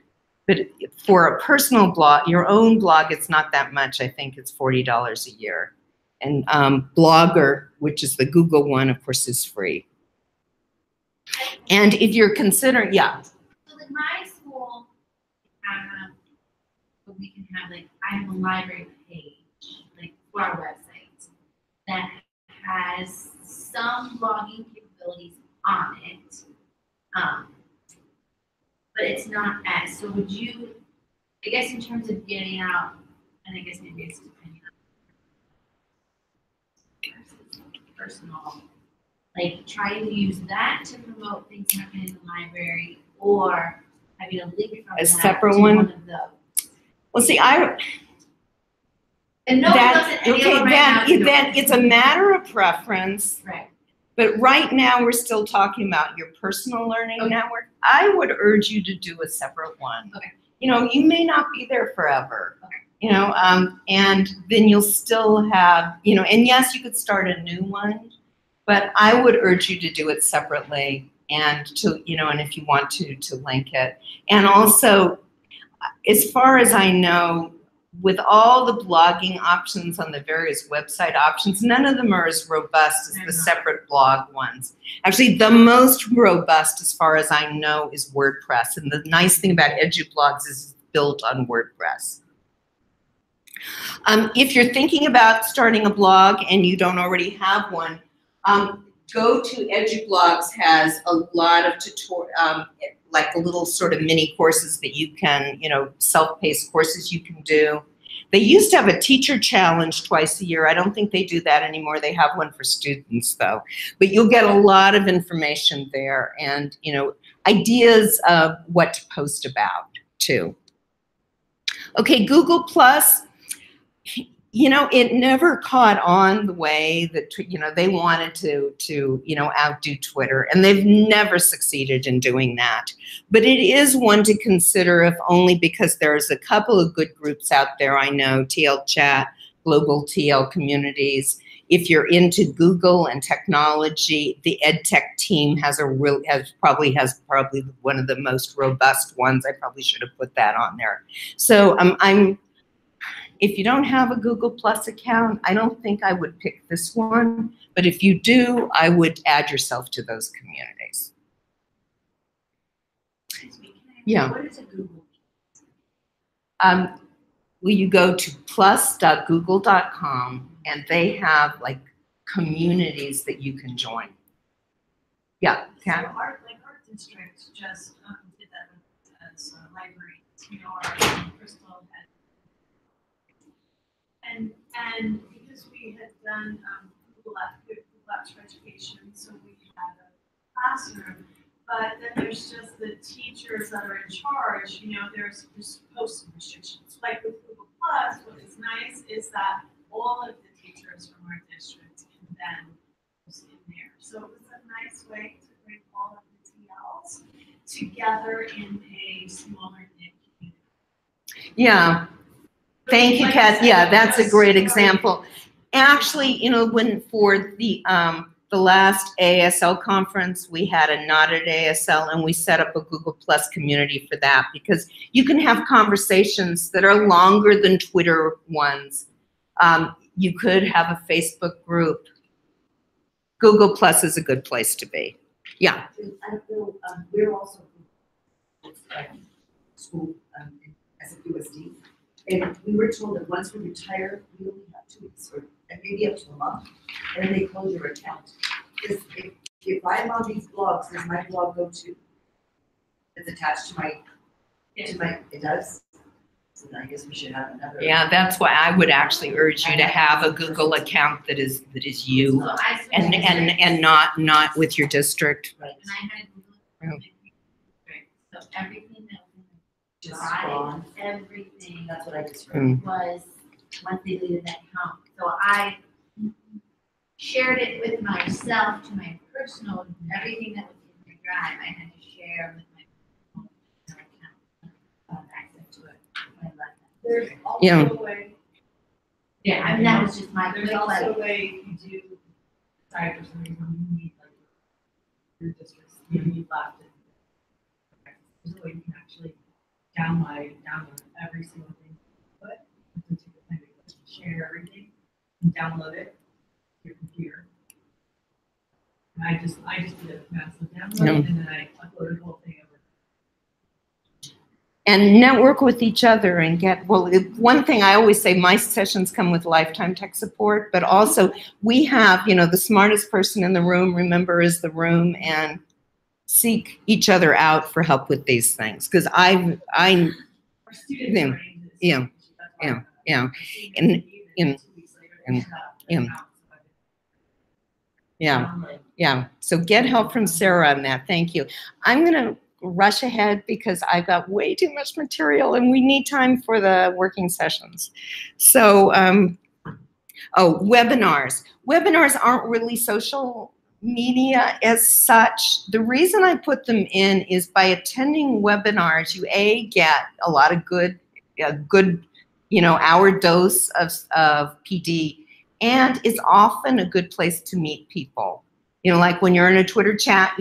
But for a personal blog, your own blog, it's not that much. I think it's $40 a year. And Blogger, which is the Google one, of course, is free. And if you're considering, yeah. So in my school, we can have I have a library page, for our website, that has some blogging capabilities on it. But it's not as, so would you, I guess in terms of getting out, and I guess maybe it's depending on personal, trying to use that to promote things happening in the library, or having a link from A that separate to one? one of the. Well, see, And no one does it, any of them right now do it. it's a matter of preference. Right. But right now, we're still talking about your personal learning Okay. network. I would urge you to do a separate one. Okay. You may not be there forever. Okay. And then you'll still have, and yes, you could start a new one, but I would urge you to do it separately, and and if you want to link it. And also, as far as I know, with all the blogging options on the various website options, none of them are as robust as the separate blog ones. Actually, the most robust, as far as I know, is WordPress. And the nice thing about EduBlogs is it's built on WordPress. If you're thinking about starting a blog and you don't already have one, go to EduBlogs. Has a lot of like little sort of mini courses that you can, self-paced courses you can do. They used to have a teacher challenge twice a year. I don't think they do that anymore. They have one for students, though. But you'll get a lot of information there, and ideas of what to post about too. Okay, Google Plus. It never caught on the way that, they wanted to outdo Twitter, and they've never succeeded in doing that. But it is one to consider, if only because there's a couple of good groups out there. I know TL Chat, Global TL Communities. If you're into Google and technology, the EdTech team has probably one of the most robust ones. I probably should have put that on there. So if you don't have a Google Plus account, I don't think I would pick this one. But if you do, I would add yourself to those communities. Yeah. What is a Google? Will you go to plus.google.com, and they have communities that you can join. Yeah, Kat? So our district just did that as a library. Our Crystal had, and because we had done Google Apps for Education, so we had a classroom. But then there's just the teachers that are in charge. There's posting restrictions. Like with Google Plus, what is nice is that all of the teachers from our district can then post in there. So it was a nice way to bring all of the TLs together in a smaller knit community. Yeah. Thank you, Kat. Yeah, that's a great example. Actually, when for the last ASL conference, we had a Not at ASL, and we set up a Google Plus community for that, because you can have conversations that are longer than Twitter ones. You could have a Facebook group. Google Plus is a good place to be. Yeah. I don't know, we're also school as a USD, and we were told that once we retire, we only have 2 weeks or and maybe up to a month, and then they close your account. Because if I'm on these blogs, does my blog go to, it's attached to my, it does? So then I guess we should have another. Yeah, that's why I would actually urge you to have a Google account that is you, So I and not with your district. Right. And I had Google. So everything that was in Just the drive, gone. everything That's what I just read. Mm. was, once they deleted that account. So I shared it with myself to my personal, everything that was in my drive, I had to share with my personal account, access to it when I left. There's Yeah. also a way, Yeah, I mean, that was just my there's quick, also like, a way you do, sorry, for some reason, you need like your district's, you need left. There's a way you can actually download every single thing you put, into the thing, share everything, and download it to your computer. And I just did a massive download, and then I uploaded the whole thing over. And network with each other and get, one thing I always say, my sessions come with lifetime tech support, but also we have, the smartest person in the room, remember, is the room, and seek each other out for help with these things. Because Our students Yeah, are into this. yeah, That's why yeah. I've seen And- it, even 2 weeks later, they and- shut up yeah. their accounts, so I've been Yeah. downloading. Yeah, so get help from Sarah on that. Thank you. I'm going to rush ahead because I've got way too much material and we need time for the working sessions. So, webinars. Webinars aren't really social media as such. The reason I put them in is by attending webinars, you get a lot of good, hour dose of PD, and it's often a good place to meet people. Like when you're in a Twitter chat,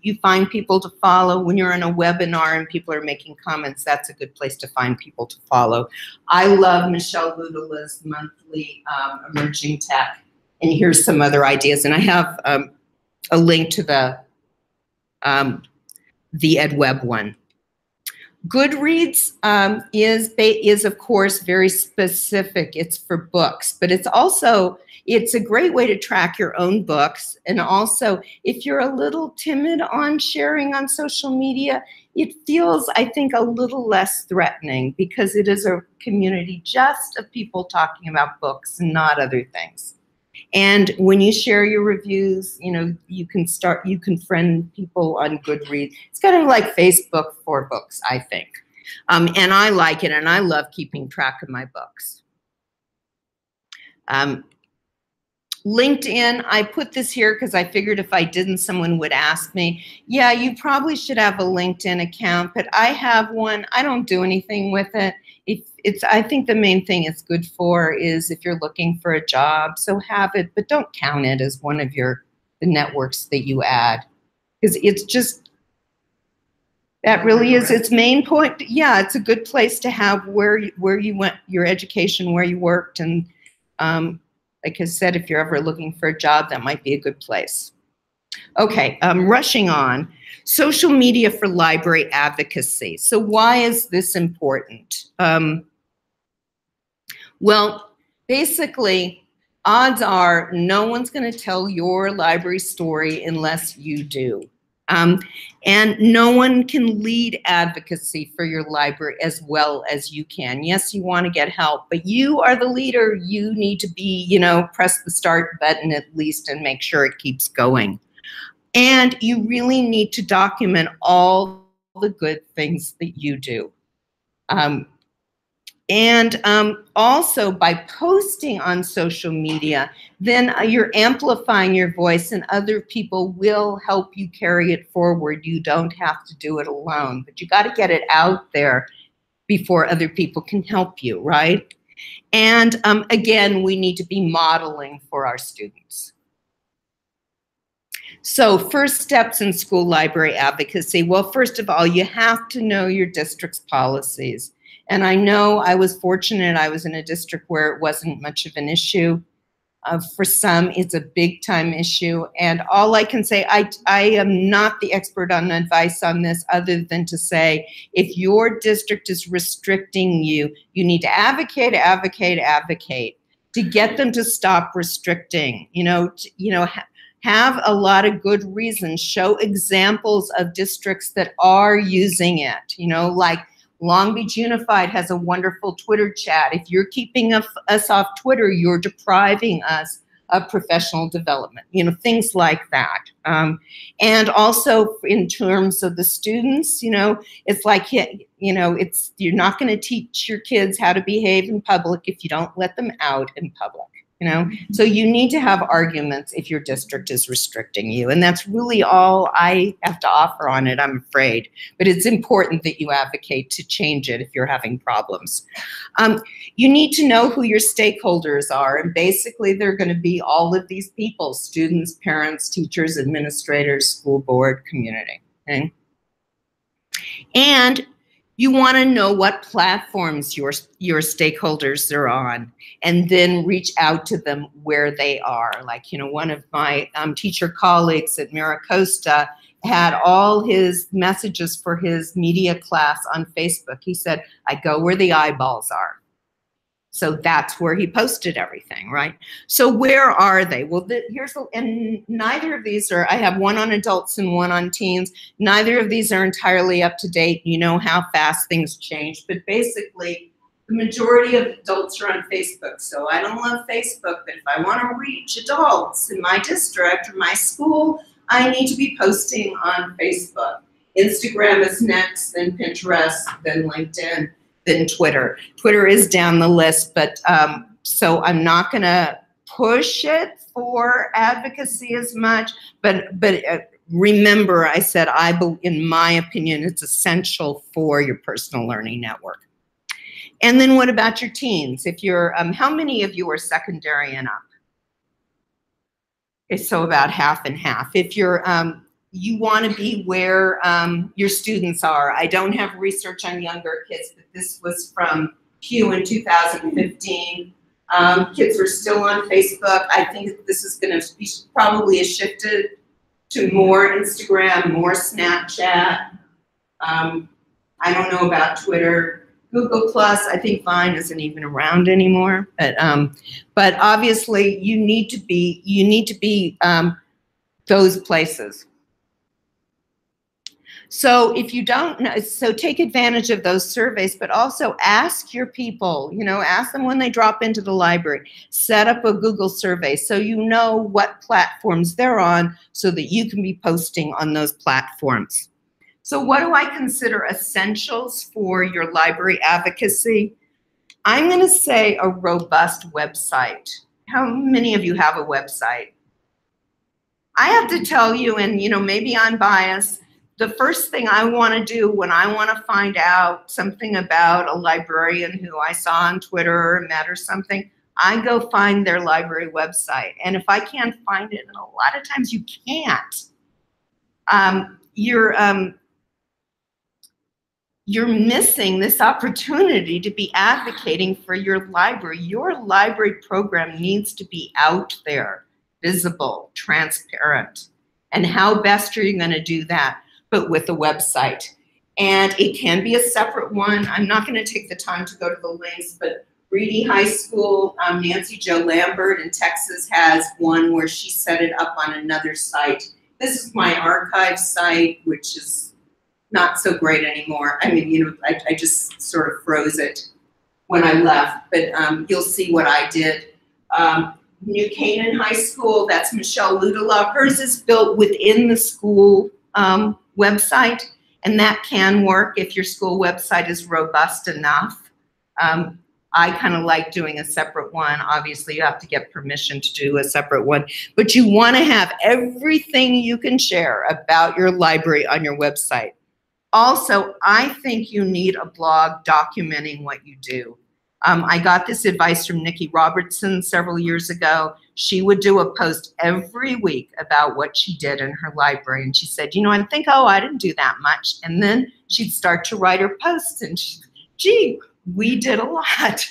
you find people to follow. When you're in a webinar and people are making comments, that's a good place to find people to follow. I love Michelle Ludala's monthly Emerging Tech, and here's some other ideas. And I have a link to the EdWeb one. Goodreads is of course very specific. It's for books, but it's a great way to track your own books. And also, if you're a little timid on sharing on social media, it feels, I think, a little less threatening because it is a community just of people talking about books and not other things. And when you share your reviews, you can friend people on Goodreads. It's kind of like Facebook for books, I think. And I like it, and I love keeping track of my books. LinkedIn, I put this here because I figured if I didn't, someone would ask me, yeah, you probably should have a LinkedIn account, but I have one. I don't do anything with it. I think the main thing it's good for is if you're looking for a job, so have it, but don't count it as one of the networks that you add. Because it's just, that really is its main point. Yeah, it's a good place to have where you went, your education, where you worked, and like I said, if you're ever looking for a job, that might be a good place. Okay, rushing on. Social media for library advocacy. So why is this important? Well, basically, odds are no one's going to tell your library story unless you do. And no one can lead advocacy for your library as well as you can. Yes, you want to get help, but you are the leader. You need to be, press the start button at least and make sure it keeps going. And you really need to document all the good things that you do. Also by posting on social media, then you're amplifying your voice and other people will help you carry it forward. You don't have to do it alone, but you got to get it out there before other people can help you, right? And again, we need to be modeling for our students. So first steps in school library advocacy. Well, first of all, you have to know your district's policies. And I know I was fortunate, I was in a district where it wasn't much of an issue. For some, it's a big time issue. And all I can say, I am not the expert on advice on this other than to say, if your district is restricting you, you need to advocate, advocate, advocate to get them to stop restricting, have a lot of good reasons, show examples of districts that are using it, like Long Beach Unified has a wonderful Twitter chat. If you're keeping us off Twitter, you're depriving us of professional development, things like that. And also in terms of the students, it's like, you're not going to teach your kids how to behave in public if you don't let them out in public. So you need to have arguments if your district is restricting you. And that's really all I have to offer on it, I'm afraid. But it's important that you advocate to change it if you're having problems. You need to know who your stakeholders are. And basically, they're going to be all of these people: students, parents, teachers, administrators, school board, community. Okay? And you want to know what platforms your stakeholders are on, and then reach out to them where they are. Like, one of my teacher colleagues at MiraCosta had all his messages for his media class on Facebook. He said, I go where the eyeballs are. So that's where he posted everything, right? So where are they? Well, and neither of these are, I have one on adults and one on teens. Neither of these are entirely up to date. You know how fast things change, but basically the majority of adults are on Facebook. So I don't love Facebook, but if I want to reach adults in my district or my school, I need to be posting on Facebook. Instagram is next, then Pinterest, then LinkedIn, than Twitter. Twitter is down the list, but so I'm not going to push it for advocacy as much. But remember, I said in my opinion, it's essential for your personal learning network. And then what about your teens? If you're, how many of you are secondary and up? So about half and half. If you're you want to be where your students are. I don't have research on younger kids, but this was from Pew in 2015. Kids are still on Facebook. I think this is going to be probably shifted to more Instagram, more Snapchat. I don't know about Twitter. Google Plus, I think Vine isn't even around anymore. But obviously you need to be those places. So if you don't know, so take advantage of those surveys, but also ask your people, ask them when they drop into the library. Set up a Google survey so you know what platforms they're on so that you can be posting on those platforms. So what do I consider essentials for your library advocacy? I'm going to say a robust website. How many of you have a website? I have to tell you, and maybe I'm biased, the first thing I want to do when I want to find out something about a librarian who I saw on Twitter or met or something, I go find their library website. And if I can't find it, and a lot of times you can't, you're missing this opportunity to be advocating for your library. Your library program needs to be out there, visible, transparent. And how best are you going to do that? But with a website. And it can be a separate one. I'm not going to take the time to go to the links, but Reedy High School, Nancy Jo Lambert in Texas has one where she set it up on another site. This is my archive site, which is not so great anymore. I mean, I just sort of froze it when I left, but you'll see what I did. New Canaan High School, that's Michelle Ludala. Hers is built within the school website, and that can work if your school website is robust enough. I kind of like doing a separate one. Obviously, you have to get permission to do a separate one, but you want to have everything you can share about your library on your website. Also, I think you need a blog documenting what you do. I got this advice from Nikki Robertson several years ago. She would do a post every week about what she did in her library. And she said, I think, I didn't do that much. And then she'd start to write her posts and gee, we did a lot.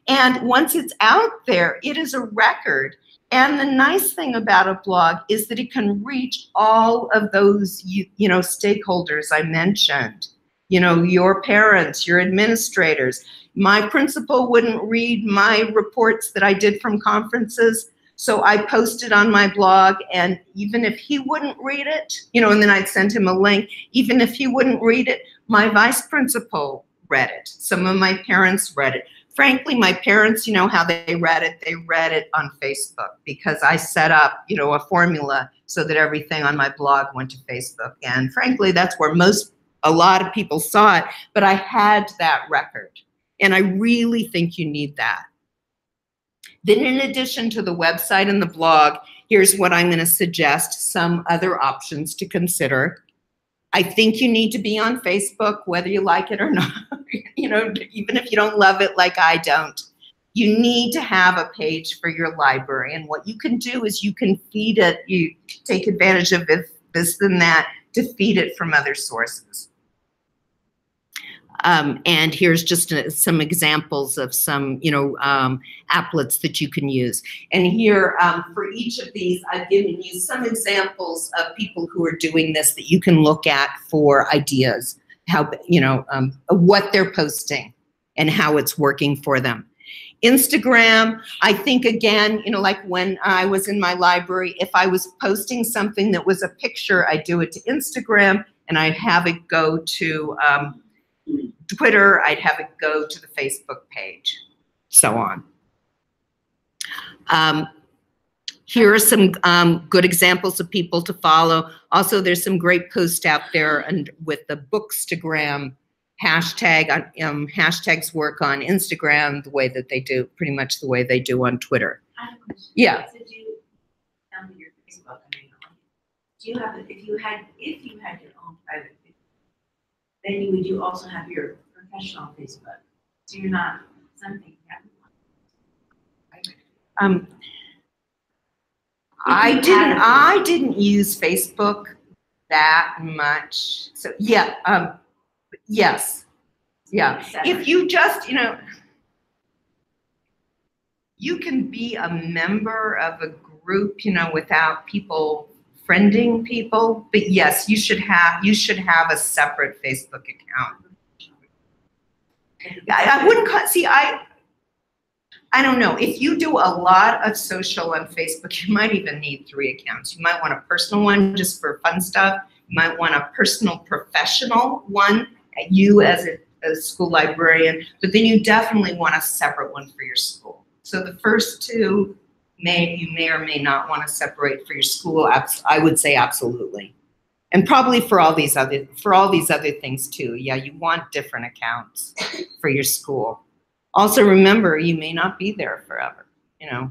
And once it's out there, it is a record. And the nice thing about a blog is that it can reach all of those, stakeholders I mentioned. you know, your parents, your administrators. My principal wouldn't read my reports that I did from conferences, so I posted on my blog, and even if he wouldn't read it, you know, and then I'd send him a link, even if he wouldn't read it, my vice principal read it. Some of my parents read it. Frankly, my parents, you know how they read it on Facebook, because I set up, you know, a formula so that everything on my blog went to Facebook. And frankly, that's where a lot of people saw it, but I had that record. And I really think you need that. Then in addition to the website and the blog, here's what I'm going to suggest, some other options to consider. I think you need to be on Facebook, whether you like it or not. You know, even if you don't love it like I don't. You need to have a page for your library. And what you can do is you can feed it, you take advantage of this and that to feed it from other sources. And here's just some examples of some, you know, applets that you can use. And here, for each of these, I've given you some examples of people who are doing this that you can look at for ideas, how, you know, what they're posting and how it's working for them. Instagram, I think, again, you know, like when I was in my library, if I was posting something that was a picture, I'd do it to Instagram, and I'd have it go to Twitter, I'd have it go to the Facebook page, so on. Here are some good examples of people to follow. Also, there's some great posts out there and with the Bookstagram hashtag. Hashtags work on Instagram the way that they do, pretty much the way they do on Twitter. I have a question. Yeah. So do you tell me your Facebook? I mean, do you have if you had your own private Facebook, then would you also have your professional Facebook? So you're not something you have one. I didn't use Facebook that much. So yeah, yes. Yeah. If you just, you know, you can be a member of a group, you know, without people friending people, but yes, you should have a separate Facebook account. I wouldn't see, I don't know. If you do a lot of social on Facebook, you might even need 3 accounts. You might want a personal one just for fun stuff. You might want a personal professional one, you as a school librarian, but then you definitely want a separate one for your school. So the first 2, you may or may not want to separate for your school. I would say absolutely. And probably for all these other things too. Yeah, you want different accounts for your school. Also remember, you may not be there forever, you know.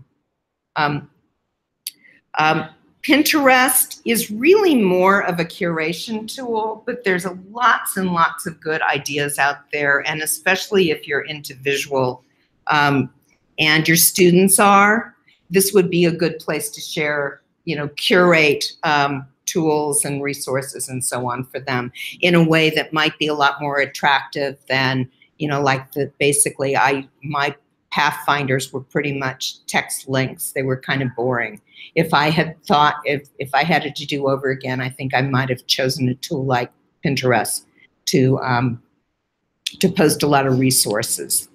Pinterest is really more of a curation tool, but there's lots and lots of good ideas out there, and especially if you're into visual and your students are, this would be a good place to share, you know, curate tools and resources and so on for them in a way that might be a lot more attractive than, you know, like basically my Pathfinders were pretty much text links. They were kind of boring. If I had thought, if I had it to do over again, I think I might have chosen a tool like Pinterest to post a lot of resources.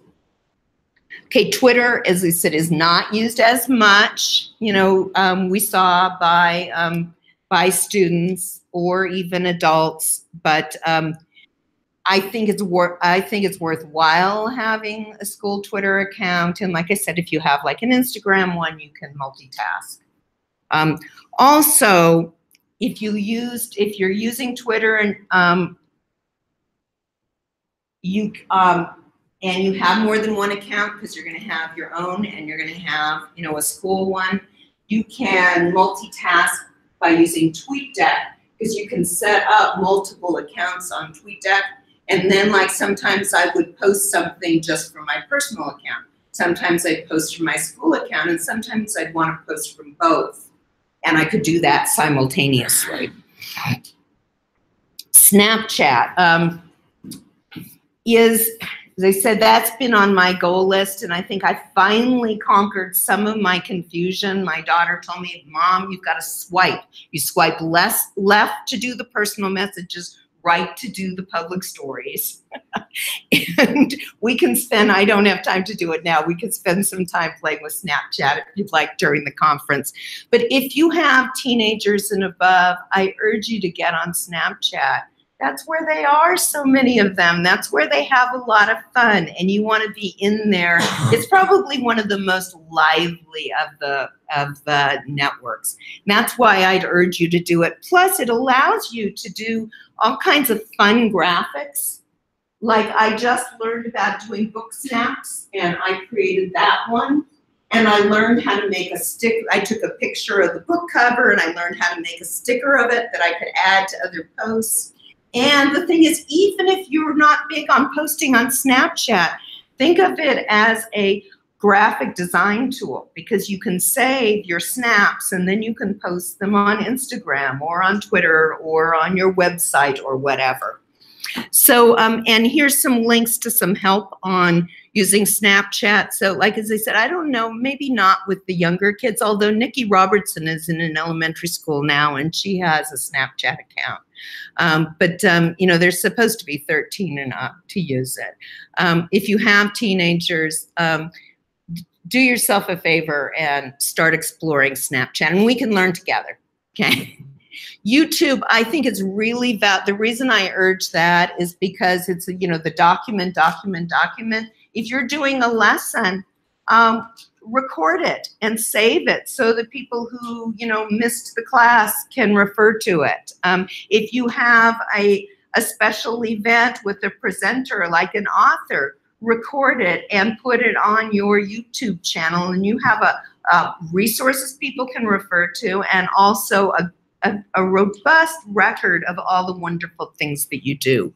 Okay, Twitter, as I said, is not used as much. You know, we saw by students or even adults, but I think it's worthwhile having a school Twitter account. And like I said, if you have like an Instagram one, you can multitask. Also, if you're using Twitter and you have more than one account, because you're going to have your own and you're going to have, you know, a school one, you can multitask by using TweetDeck, because you can set up multiple accounts on TweetDeck. And then, like, sometimes I would post something just from my personal account. Sometimes I'd post from my school account, and sometimes I'd want to post from both. And I could do that simultaneously. Snapchat is, as I said, that's been on my goal list, and I think I finally conquered some of my confusion. My daughter told me, Mom, you've got to swipe. You swipe left to do the personal messages, right to do the public stories. And we can spend, I don't have time to do it now, we could spend some time playing with Snapchat if you'd like during the conference. But if you have teenagers and above, I urge you to get on Snapchat. That's where they are, so many of them. That's where they have a lot of fun, and you want to be in there. It's probably one of the most lively of the networks. And that's why I'd urge you to do it. Plus, it allows you to do all kinds of fun graphics. Like I just learned about doing book snaps, and I created that one. And I learned how to make a stick. I took a picture of the book cover, and I learned how to make a sticker of it that I could add to other posts. And the thing is, even if you're not big on posting on Snapchat, think of it as a graphic design tool, because you can save your snaps and then you can post them on Instagram or on Twitter or on your website or whatever. So, and here's some links to some help on using Snapchat. So like, as I said, I don't know, maybe not with the younger kids, although Nikki Robertson is in an elementary school now and she has a Snapchat account. But you know, they're supposed to be 13 and up to use it. If you have teenagers, do yourself a favor and start exploring Snapchat, and we can learn together, okay? YouTube, I think it's really the reason I urge that is because it's, you know, the document. If you're doing a lesson, record it and save it so that people who, you know, missed the class can refer to it. If you have a special event with a presenter, like an author, record it and put it on your YouTube channel, and you have resources people can refer to, and also a robust record of all the wonderful things that you do.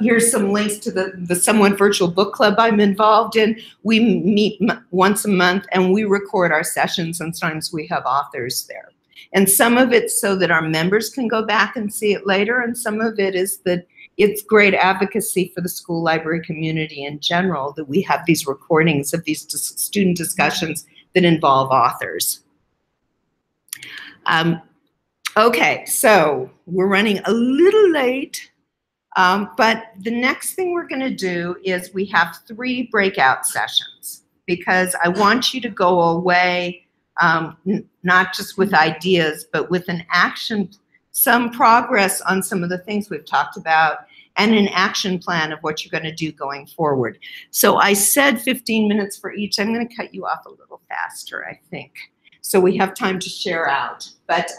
Here's some links to the Somewhat Virtual Book Club I'm involved in. We meet once a month and we record our sessions, and sometimes we have authors there. And some of it's so that our members can go back and see it later, and some of it is that it's great advocacy for the school library community in general that we have these recordings of these student discussions that involve authors. Okay, so we're running a little late. But the next thing we're going to do is we have 3 breakout sessions, because I want you to go away not just with ideas, but with an action, some progress on some of the things we've talked about, and an action plan of what you're going to do going forward. So I said 15 minutes for each. I'm going to cut you off a little faster, I think, so we have time to share out. But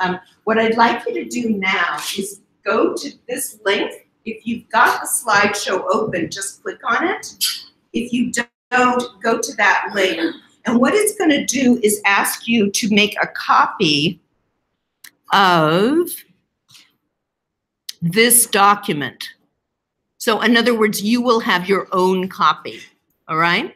what I'd like you to do now is go to this link. If you've got the slideshow open, just click on it. If you don't, go to that link. And what it's going to do is ask you to make a copy of this document. So in other words, you will have your own copy, all right?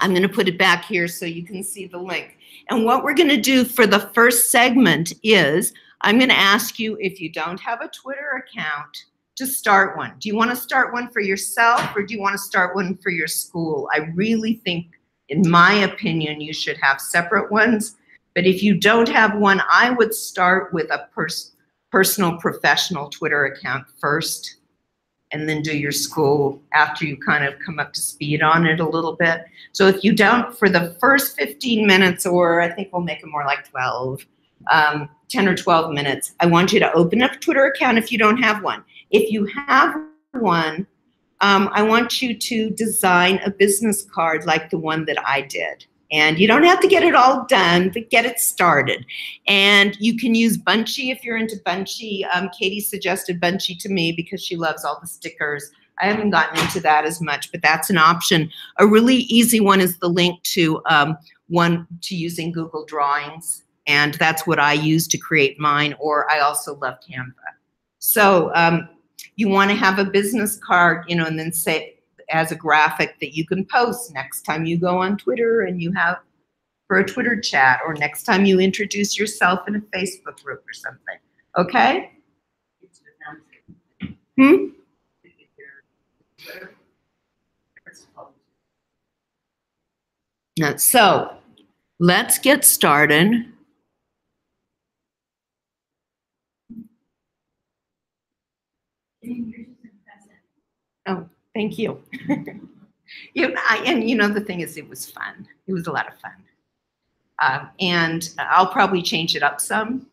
I'm going to put it back here so you can see the link. And what we're going to do for the first segment is I'm going to ask you, if you don't have a Twitter account, to start one. Do you want to start one for yourself, or do you want to start one for your school? I really think, in my opinion, you should have separate ones. But if you don't have one, I would start with a personal, professional Twitter account first, and then do your school after you kind of come up to speed on it a little bit. So if you don't, for the first 15 minutes, or I think we'll make it more like 12, 10 or 12 minutes, I want you to open up a Twitter account if you don't have one. If you have one, I want you to design a business card like the one that I did. And you don't have to get it all done, but get it started. And you can use Bunchy if you're into Bunchy. Katie suggested Bunchy to me because she loves all the stickers. I haven't gotten into that as much, but that's an option. A really easy one is the link to using Google Drawings. And that's what I use to create mine, or I also love Canva. So you want to have a business card, you know, and then say as a graphic that you can post next time you go on Twitter and you have for a Twitter chat, or next time you introduce yourself in a Facebook group or something. Okay? Now, so let's get started. And you're just impressive. Thank you. The thing is, it was fun. It was a lot of fun. And I'll probably change it up some.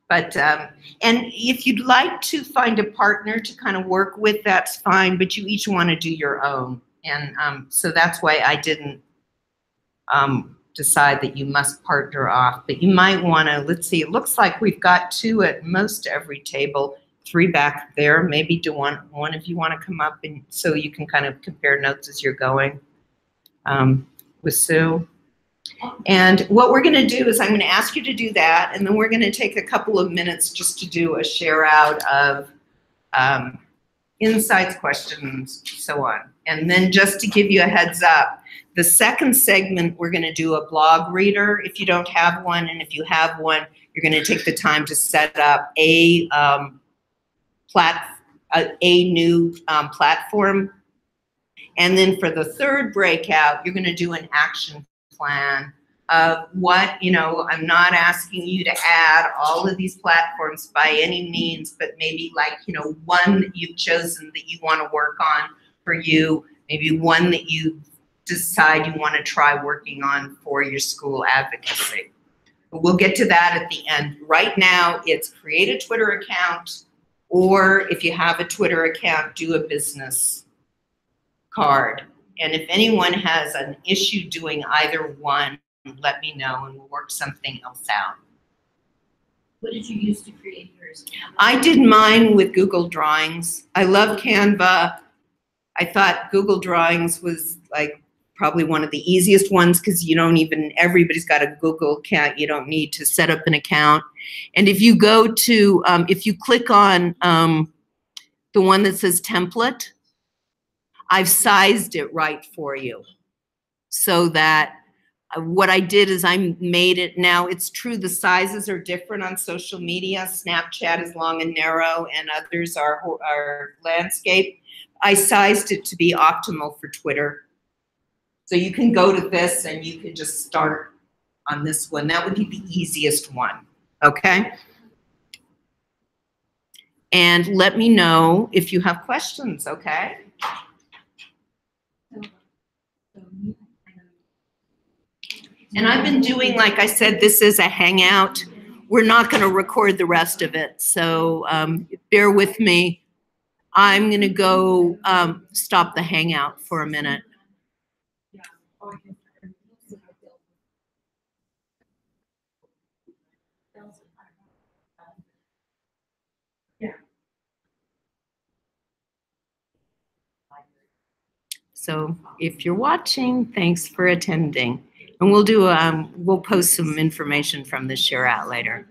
But, and if you'd like to find a partner to kind of work with, that's fine, but you each want to do your own. And so that's why I didn't decide that you must partner off. But you might want to, let's see, it looks like we've got 2 at most every table. 3 back there. Maybe do one of you want to come up, and so you can kind of compare notes as you're going with Sue. And what we're going to do is I'm going to ask you to do that, and then we're going to take a couple of minutes just to do a share out of insights, questions, so on. And then just to give you a heads up, the second segment, we're going to do a blog reader if you don't have one, and if you have one, you're going to take the time to set up a new platform. And then for the third breakout, you're going to do an action plan of what, I'm not asking you to add all of these platforms by any means, but maybe one that you've chosen that you want to work on for you, maybe one that you decide you want to try working on for your school advocacy. But we'll get to that at the end. Right now, it's create a Twitter account, or if you have a Twitter account, do a business card. And if anyone has an issue doing either one, let me know and we'll work something else out. What did you use to create yours? I did mine with Google Drawings. I love Canva. I thought Google Drawings was probably one of the easiest ones because everybody's got a Google account. You don't need to set up an account. And if you go to, if you click on the one that says template, I've sized it right for you. So that what I did is I made it, now it's true the sizes are different on social media. Snapchat is long and narrow and others are landscape. I sized it to be optimal for Twitter. So you can go to this and you can just start on this one. That would be the easiest one, okay? And let me know if you have questions, okay? And I've been doing, like I said, this is a hangout. We're not going to record the rest of it, so bear with me. I'm going to go stop the hangout for a minute. So if you're watching, thanks for attending. And we'll do, we'll post some information from the share out later.